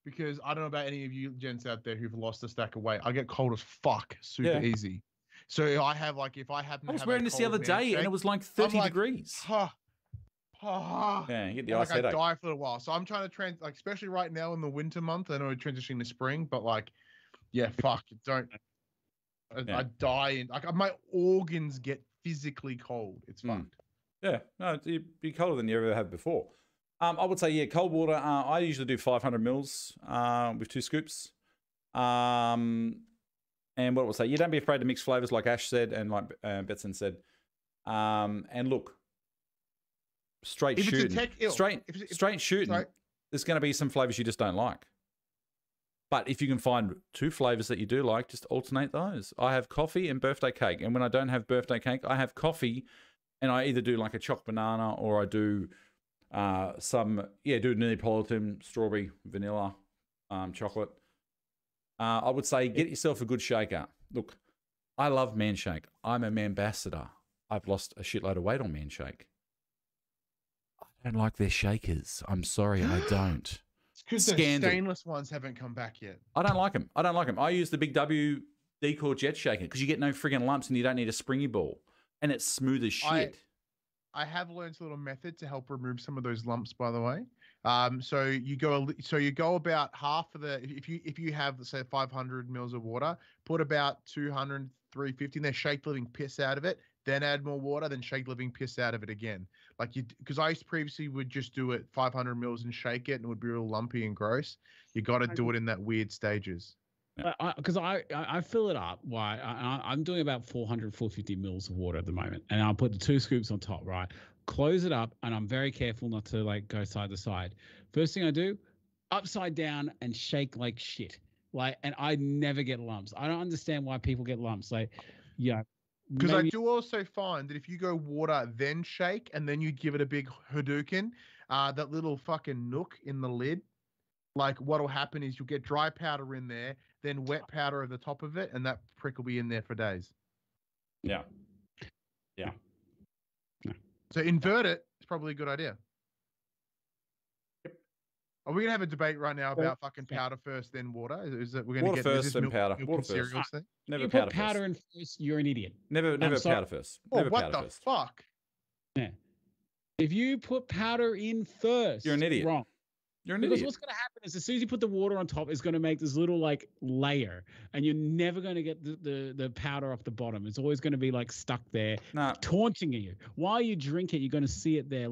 because I don't know about any of you gents out there who've lost a stack of weight. I get cold as fuck super easy. So I have if I happen to I was wearing this the other day and it was like 30 degrees. Yeah, you get the ice headache. I die for a while. So I'm trying to especially right now in the winter month. I know we're transitioning to spring, but fuck, don't. I die and my organs get physically cold. It's fucked. Yeah, no, it'd be colder than you ever have before. I would say cold water. I usually do 500 mils with 2 scoops. And what I would say, you don't be afraid to mix flavors like Ash said and like Betson said. And look, straight shooting. Straight shooting, there's going to be some flavors you just don't like. But if you can find 2 flavors that you do like, just alternate those. I have coffee and birthday cake. And when I don't have birthday cake, I have coffee and I either do like a choc banana or I do do Neapolitan, strawberry, vanilla, chocolate. I would say get yourself a good shaker. Look, I love Manshake. I'm a Manbassador. I've lost a shitload of weight on Manshake. I don't like their shakers. I'm sorry, I don't. It's because the stainless ones haven't come back yet. I don't like them. I use the Big W Decor Jet Shaker because you get no friggin' lumps and you don't need a springy ball. And it's smooth as shit. I have learned a little method to help remove some of those lumps, by the way. So you go about half of the if you have, let's say, 500 mils of water, put about 200, 350 in there, shake the living piss out of it, then add more water, then shake the living piss out of it again. Because I previously would just do it 500 mils and shake it, and it would be real lumpy and gross. You got to do it in that weird stages. Because I fill it up. I'm doing about 400, 450 mils of water at the moment, and I'll put the 2 scoops on top, right? Close it up, and I'm very careful not to go side to side. First thing I do, upside down and shake like shit. And I never get lumps. I don't understand why people get lumps. Because I do also find that if you go water then shake and then you give it a big Hadouken, that little fucking nook in the lid, what'll happen is you'll get dry powder in there, then wet powder at the top of it, and that prick will be in there for days. Yeah. So invert it. It's probably a good idea. Yep. Are we gonna have a debate right now about fucking powder first, then water? Is that we're gonna water get first, then powder? Water first. Thing? Never you powder put powder in first, you're an idiot. Never powder first. Never what the first. Fuck? Yeah. If you put powder in first, you're an idiot. Wrong. You're an because idiot. What's going to happen is as soon as you put the water on top, it's going to make this little layer, and you're never going to get the powder off the bottom. It's always going to be stuck there, taunting you. While you drink it, you're going to see it there.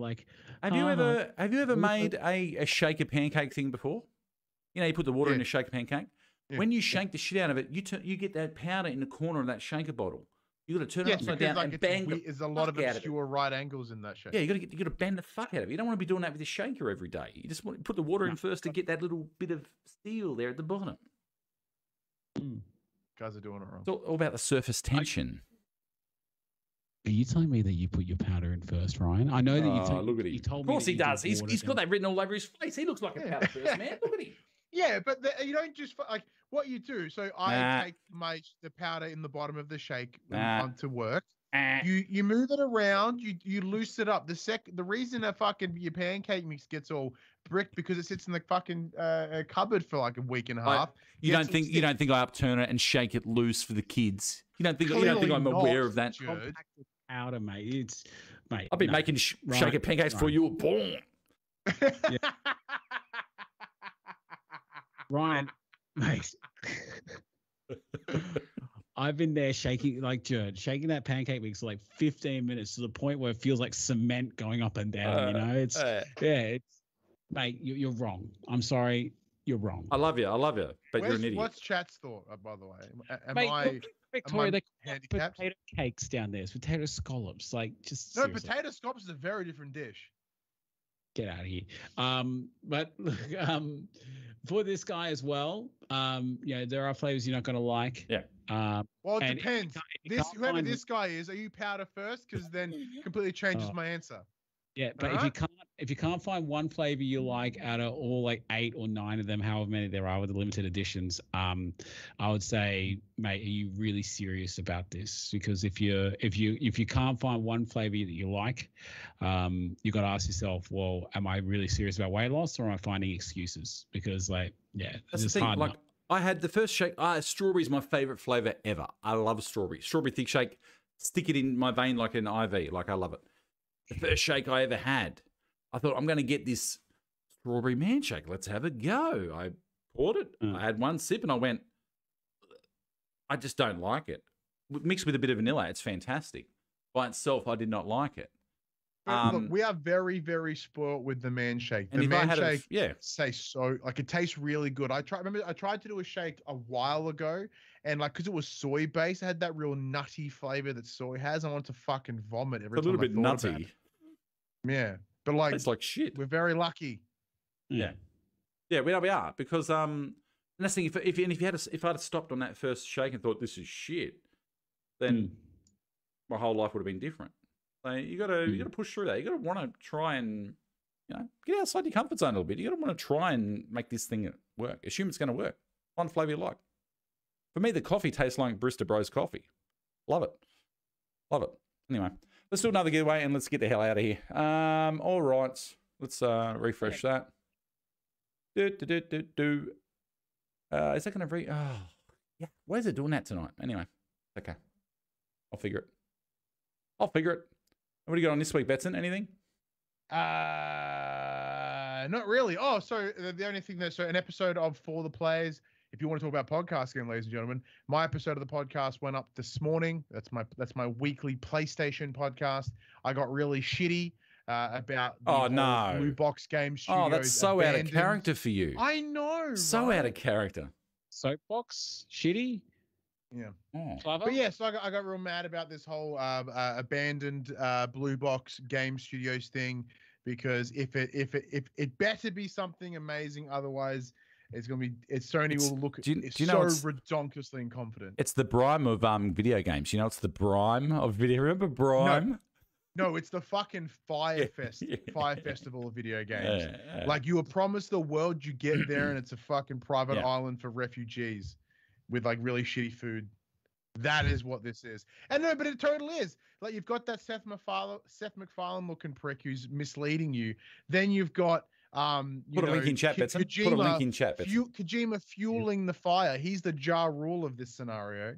Have you ever made a shaker pancake thing before? You put the water in a shaker pancake. Yeah. When you shake the shit out of it, you get that powder in the corner of that shaker bottle. You got to turn it upside down and bang there's a lot of obscure right angles in that shaker. Yeah, you got to bang the fuck out of it. You don't want to be doing that with a shaker every day. You just want to put the water in first to get that little bit of steel there at the bottom. Guys are doing it wrong. It's all about the surface tension. Are you telling me that you put your powder in first, Ryan? I know that you look at him. You told of course me he does. He's got that written all over his face. He looks like a powder first man. Look at him. Yeah, but you don't just what you do. So I take the powder in the bottom of the shake to work. You move it around. You loose it up. The reason your pancake mix gets all bricked because it sits in the fucking cupboard for a week and a half. You don't think I upturn it and shake it loose for the kids? You don't think I'm aware of that? Powder, mate. I've been making shaker pancakes for you. Boom. Yeah. Ryan, mate. I've been there shaking shaking that pancake mix for 15 minutes to the point where it feels like cement going up and down. mate, you're wrong. I'm sorry, you're wrong. I love you, but you're an idiot. What's chat's thought, by the way? Am Mate, I look, Victoria, they got handicapped? potato cakes down there. It's potato scallops. Like, just No, seriously. potato scallops is a very different dish. Get out of here. But look, for this guy as well, there are flavors you're not going to like. Yeah. Well, it and depends. Whoever this guy is, are you powder first? Because then completely changes my answer. Yeah, but if you can't find one flavor you like out of all like 8 or 9 of them, however many there are with the limited editions, I would say, mate, are you really serious about this? Because if you can't find one flavor that you like, you got to ask yourself, well, am I really serious about weight loss, or am I finding excuses? Because that's the thing. Like, I had the first shake. Strawberry is my favorite flavor ever. I love strawberry. Strawberry thick shake. Stick it in my vein like an IV. Like, I love it. The first shake I ever had, I thought, I'm going to get this strawberry man shake. Let's have a go. I poured it. I had one sip and I went, I just don't like it. Mixed with a bit of vanilla, it's fantastic. By itself, I did not like it. Look, we are very, very spoiled with the man shake. And the man shake, it tastes really good. I tried to do a shake a while ago, and like, because it was soy based, it had that real nutty flavor that soy has. I wanted to fucking vomit every time. A little bit nutty. Yeah, but like, it's like shit. We're very lucky. Yeah, we are, because and that's the thing. If I'd have stopped on that first shake and thought this is shit, then my whole life would have been different. So you got to push through that. You got to want to try and get outside your comfort zone a little bit. You got to want to try and make this thing work. Assume it's going to work. One flavor you like. For me, the coffee tastes like Bristol Bros coffee. Love it. Anyway, let's do another giveaway and let's get the hell out of here. All right, let's refresh that. Is that going to yeah. Where's it doing that tonight? Anyway, okay. I'll figure it. What do you got on this week, Betson? Anything? Not really. Oh, so the only thing an episode of For the Players. If you want to talk about podcasting, ladies and gentlemen, my episode of the podcast went up this morning. That's my weekly PlayStation podcast. I got really shitty about the Blue Box Game Studios. Oh, that's so out of character for you. I know. So out of character. Soapbox shitty. Yeah. Clever. But yeah, so I got real mad about this whole abandoned Blue Box Game Studios thing, because if it better be something amazing, otherwise Sony will look so redonkulously incompetent. It's the brime of video games. You know, it's the brime of video. Remember brime? No, it's the fucking Fire Festival of video games. Like, you were promised the world, you get there and it's a fucking private island for refugees with like really shitty food. That is what this is. And no, but it totally is. Like, you've got that Seth MacFarlane looking prick who's misleading you. Then you've got put a link in chat, Betson. Put a link in chat, Betson. Kojima fueling the fire. He's the Ja Rule of this scenario.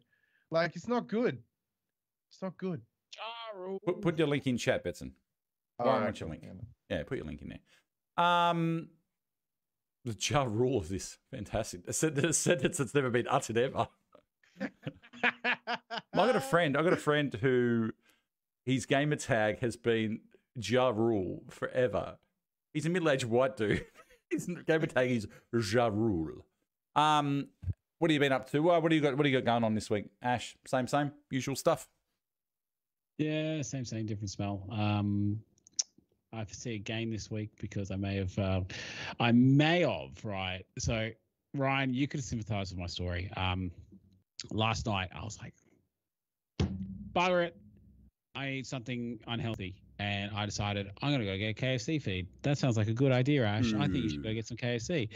Like, it's not good. It's not good. Ja Rule. Put your link in chat, Betson. I want your link. Yeah, put your link in there. The Ja Rule of this. Fantastic. A sentence that's never been uttered ever. I got a friend who his gamer tag has been Ja Rule forever. He's a middle-aged white dude. His gamer tag is Ja Rule. What have you been up to? What do you got going on this week? Ash, same, usual stuff. Yeah, same, different smell. I have to see a game this week because I may have, right? So, Ryan, you could have sympathized with my story. Last night, I was like, bugger it. I need something unhealthy. And I decided I'm going to go get a KFC feed. That sounds like a good idea, Ash. I think you should go get some KFC.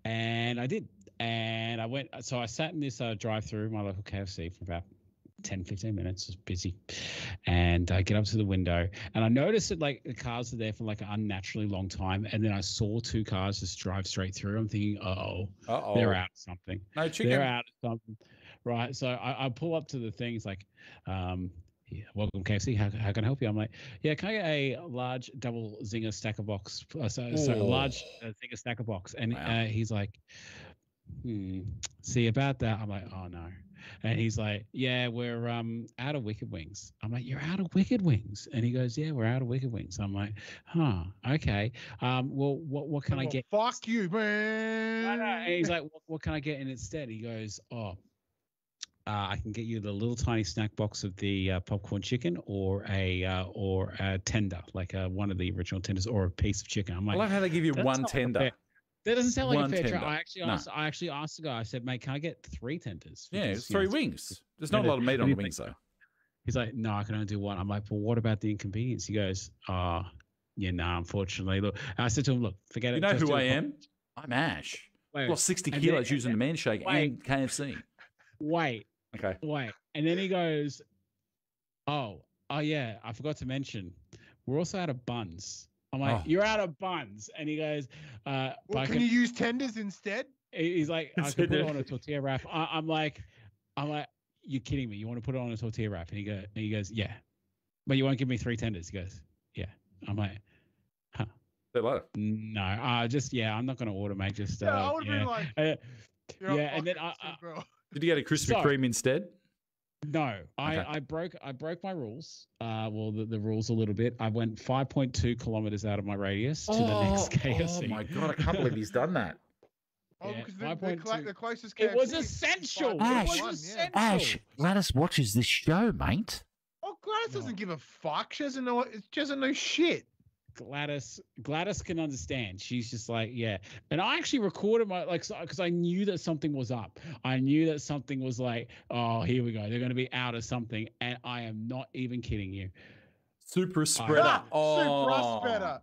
And I did. And I went, so I sat in this drive-through, my local KFC, for about 10, 15 minutes. It was busy. And I get up to the window and I noticed that like the cars are there for like an unnaturally long time. And then I saw 2 cars just drive straight through. I'm thinking, they're out of something. No chicken. They're out of something. Right. So I pull up to the thing. It's like, welcome KFC. How can I help you? I'm like, yeah, can I get a large double zinger stacker box? So a large zinger stacker box. And he's like, see about that. I'm like, oh no. And he's like, yeah, we're out of Wicked Wings. I'm like, you're out of Wicked Wings? And he goes, yeah, we're out of Wicked Wings. I'm like, huh, okay. Well, what can I get? Fuck you, man. I know. And he's like, what can I get in instead? He goes, I can get you the little tiny snack box of the popcorn chicken, or a tender, like one of the original tenders, or a piece of chicken. I'm like, I love how they give you one tender. That doesn't sound like One a fair tender. trade. I actually asked the guy. I said, mate, can I get 3 tenders? Yeah, Because, it's 3 wings. There's not a lot of meat on the wings, though. He's like, no, I can only do 1. I'm like, well, what about the inconvenience? He goes, yeah, no, unfortunately. Look, and I said to him, look, forget it. You know Just who do I a am? I'm Ash. Wait, I've lost 60 and kilos then- using the man shake and KFC. Wait, Okay. and then he goes, oh yeah, I forgot to mention, we're also out of buns. I'm like, you're out of buns, and he goes, well, can you use tenders instead? He's like, I can put it on a tortilla wrap. I'm like, you're kidding me? You want to put it on a tortilla wrap? And he goes, yeah, but you won't give me 3 tenders. He goes, yeah. I'm like, huh? See you later. No, I'm not going to order, mate. Just I would have been like, and then Did you get a Krispy Kreme instead? No, I broke my rules. The rules a little bit. I went 5.2 kilometers out of my radius to the next KFC. Oh my god, I can't believe he's done that. because the closest It KFC was is essential. Ash, It was essential. Ash, Gladys watches this show, mate. Oh, Gladys doesn't give a fuck. She doesn't know shit. Gladys can understand. She's just like, yeah. And I actually recorded because I knew that something was up. I knew that something was like, oh, here we go. They're going to be out of something, and I am not even kidding you. Super spreader. Super spreader.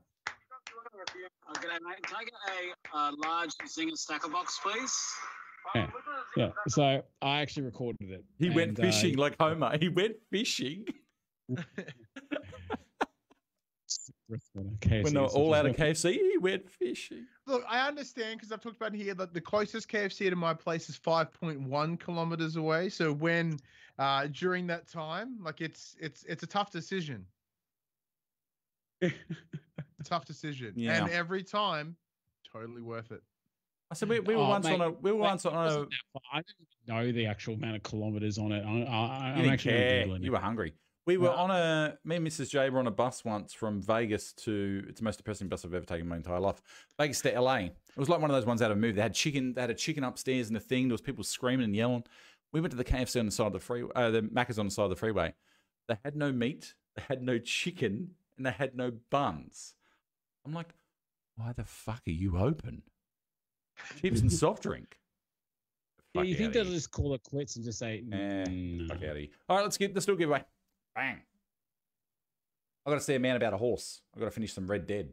G'day, mate. Can I get a large Zinger stacker box, please? Yeah. So I actually recorded it. He went fishing like Homer. He went fishing. When they were all out of KFC, he went fishing. Look, I understand because I've talked about here that the closest KFC to my place is 5.1 kilometers away. So when during that time, like it's a tough decision. Tough decision. Yeah. And every time, totally worth it. I said we were once on a. I didn't know the actual amount of kilometers on it. You I'm didn't actually care. Googling You it. were hungry. We were me and Mrs. J were on a bus once from Vegas to, it's the most depressing bus I've ever taken in my entire life, Vegas to LA. It was like one of those ones out of a movie. They had a chicken upstairs and the thing. There was people screaming and yelling. We went to the KFC on the side of the freeway, the Macca's on the side of the freeway. They had no meat, they had no chicken, and they had no buns. I'm like, why the fuck are you open? Chips and soft drink. Yeah, you think they'll they'll just call it quits and just say, no. Fuck out of here. All right, let's do a giveaway. Bang. I've got to see a man about a horse. I've got to finish some Red Dead.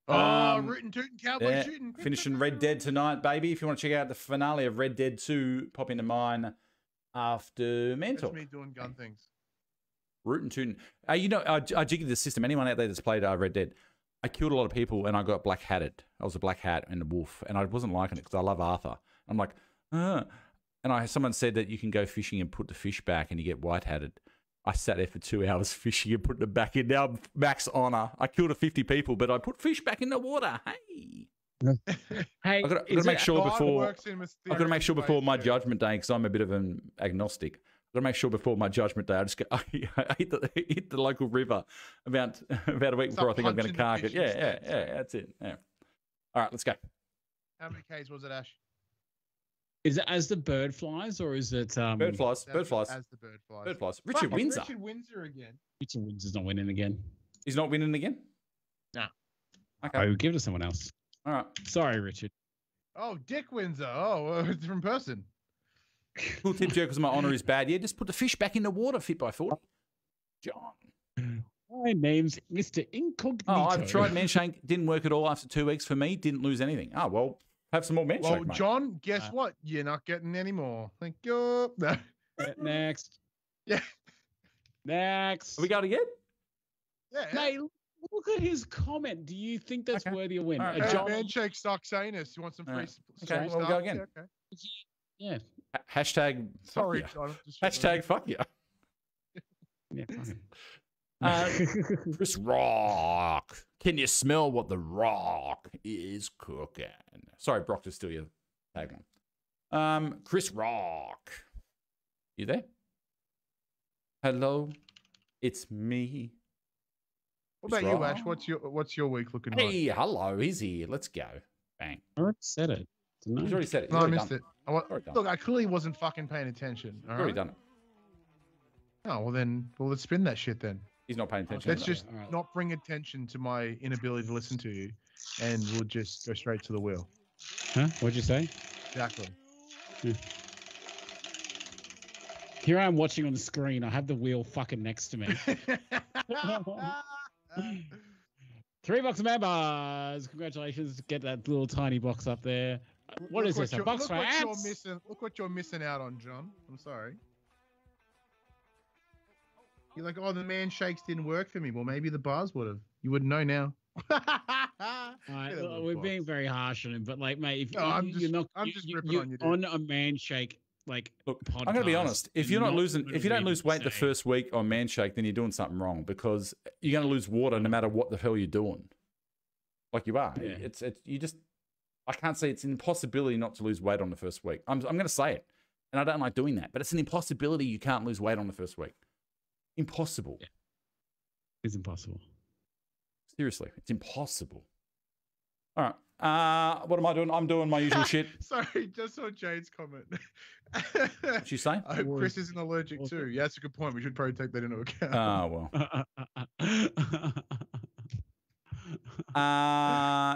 Rootin' tootin' cowboy shooting. Finishing Red Dead tonight, baby. If you want to check out the finale of Red Dead 2, pop into mine after Man That's Talk. me doing gun things. Rootin' tootin'. You know, I jiggered the system. Anyone out there that's played Red Dead, I killed a lot of people and I got black hatted. I was a black hat and a wolf, and I wasn't liking it because I love Arthur. I'm like, and someone said that you can go fishing and put the fish back and you get white hatted. I sat there for 2 hours fishing and putting it back in. Now I'm max honor. I killed 50 people, but I put fish back in the water. Hey. Hey, I've got to make sure before. I've got to make sure before my judgment. judgment day, because I'm a bit of an agnostic. I've got to make sure before my judgment day, I just go. I hit the local river about a week before I think I'm going to cark it. Yeah, that's it. Yeah. All right, let's go. How many Ks was it, Ash? Is it as the bird flies, or is it Bird flies. As the bird flies. Bird flies. Richard Windsor. Richard Windsor again. Richard Windsor's not winning again? He's not winning again? Nah. Okay. Oh, give it to someone else. All right. Sorry, Richard. Oh, Dick Windsor. Oh, a different person. Cool tip, Joe, because my honor is bad. Yeah, just put the fish back in the water, fit by 40. John. My name's Mr. Incognito. Oh, I've tried Manshank. Didn't work at all after 2 weeks for me. Didn't lose anything. Oh, well, have some more Manshank, Well, mate. John, guess what? You're not getting any more. Thank you. No. Next. Yeah. Next. Are we going again? Yeah. Mate, look at his comment. Do you think that's Okay. worthy of win? All right. Hey, Manshake Stoxanus. You want some free, All right. free Okay, well, stuff? we'll go again. Yeah, okay. Yeah. Hashtag Sorry, fuck John. you. Hashtag fuck you. Yeah. Chris Rock. Can you smell what the Rock is cooking? Sorry, Brock, to steal your tagline. Chris Rock. You there? Hello, it's me. What about you, Ash? What's your week looking like? Hey, hello, he's here. Let's go. Bang. I already said it. Didn't I? He's already said it. He's No, I already missed done it. Look, I clearly wasn't fucking paying attention. He's already done it. Oh, well, let's spin that shit then. He's not paying attention. Let's just not bring attention to my inability to listen to you, and we'll just go straight to the wheel. Huh? What'd you say? Exactly. Here I am watching on the screen. I have the wheel fucking next to me. $3 members. Congratulations. Get that little tiny box up there. What is this? A box for ants? Look what you're missing out on, John. I'm sorry. You're like, oh, the man shakes didn't work for me. Well, maybe the bars would have. You wouldn't know now. Right, we're being very harsh on him, but like, mate, if I'm you're on a man shake, like, look, podcast, I'm going to be honest. If you're not losing, if you don't lose weight the first week on man shake, then you're doing something wrong because you're going to lose water no matter what the hell you're doing. Like you are. Yeah. It's you just. I can't say it's an impossibility not to lose weight on the first week. I'm going to say it, and I don't like doing that, but it's an impossibility you can't lose weight on the first week. Impossible. Yeah. It's impossible. Seriously, it's impossible. All right. What am I doing? I'm doing my usual shit. Sorry, just saw Jade's comment. What'd you say? I hope Chris isn't allergic too. Yeah, that's a good point. We should probably take that into account. Well.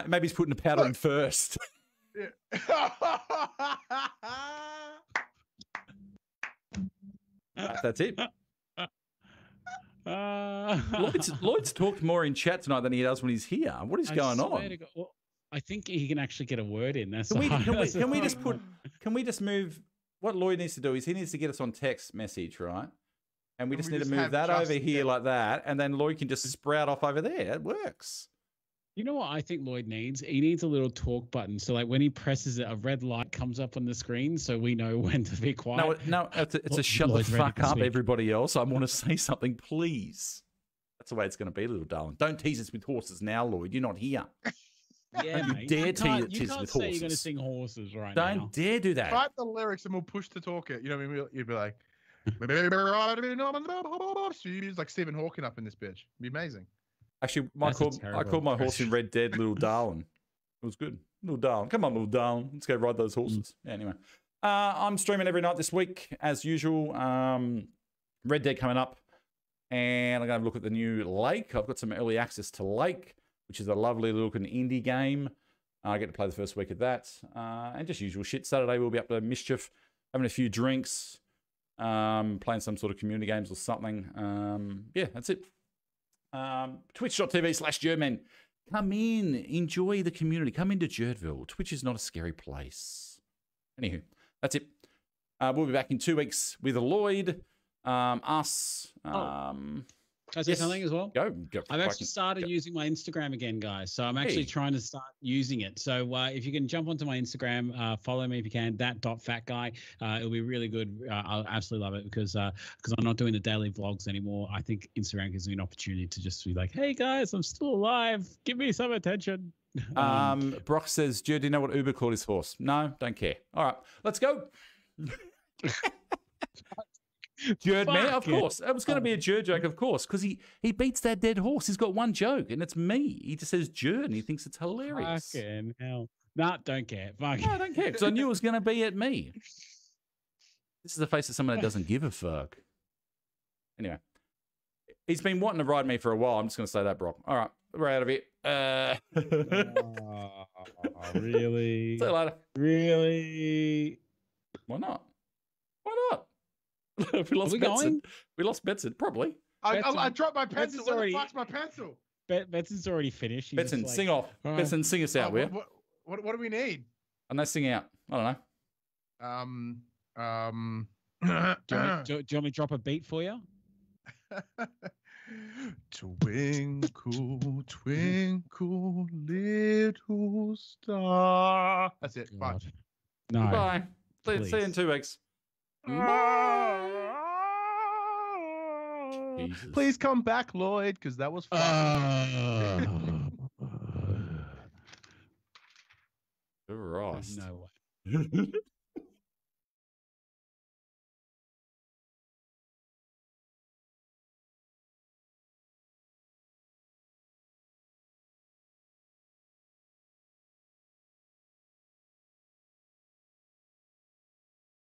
Maybe he's putting the powder in first. Yeah. That's it. Lloyd's talked more in chat tonight than he does when he's here. What is going on? Well, I think he can actually get a word in. That's can we just move? What Lloyd needs to do is he needs to get us on text message, right? And we just need to move that over here like that, and then Lloyd can just sprout off over there. It works. You know what I think Lloyd needs? He needs a little talk button. So like when he presses it, a red light comes up on the screen so we know when to be quiet. No, it's a shut the fuck up, everybody else. I want to say something, please. That's the way it's going to be, little darling. Don't tease us with horses now, Lloyd. You're not here. Yeah, Don't you dare tease us with horses. You're going to sing horses right now. Don't dare do that. Write the lyrics and we'll push to talk it. You know what I mean? You'd be like, like Stephen Hawking up in this bitch. It'd be amazing. Actually, I called my horse in Red Dead Little Darlin. It was good. Little Darlin. Come on, Little Darlin. Let's go ride those horses. Yeah, anyway. I'm streaming every night this week, as usual. Red Dead coming up. And I'm going to have a look at the new Lake. I've got some early access to Lake, which is a lovely looking indie game. I get to play the first week of that. And just usual shit. Saturday, we'll be up to Mischief, having a few drinks, playing some sort of community games or something. Yeah, that's it. Twitch.tv/Jerdman. Come in, enjoy the community. Come into Jerdville. Twitch is not a scary place. Anywho, that's it. We'll be back in 2 weeks with Lloyd, us. Can I say something as well? Go. I've actually started using my Instagram again, guys. So I'm actually trying to start using it. So if you can jump onto my Instagram, follow me if you can, that.fatguy. It'll be really good. I'll absolutely love it because I'm not doing the daily vlogs anymore. I think Instagram gives me an opportunity to just be like, hey, guys, I'm still alive. Give me some attention. Brock says, do you know what Uber called his horse? No, don't care. All right, let's go. Jerd man, of course. It was going to be a Jerd joke, of course, because he beats that dead horse. He's got one joke, and it's me. He just says Jerd, and he thinks it's hilarious. Fucking hell. Nah, don't care. Fuck. No, I don't care, because I knew it was going to be at me. This is the face of someone that doesn't give a fuck. Anyway, he's been wanting to ride me for a while. I'm just going to say that, Brock. All right, we're out of it. Really? See you later. Really? Why not? Why not? We lost Betson. We lost Betson, probably. I dropped my pencil. Where the fuck's my pencil? Betson's already finished. Betson, sing off. Betson, sing us out, will you? What do we need? And they sing out. I don't know. Do you want me to drop a beat for you? Twinkle, twinkle, little star. That's it. Bye. No. Bye. See you in 2 weeks. Please come back, Lloyd, because that was fun. Right. No way.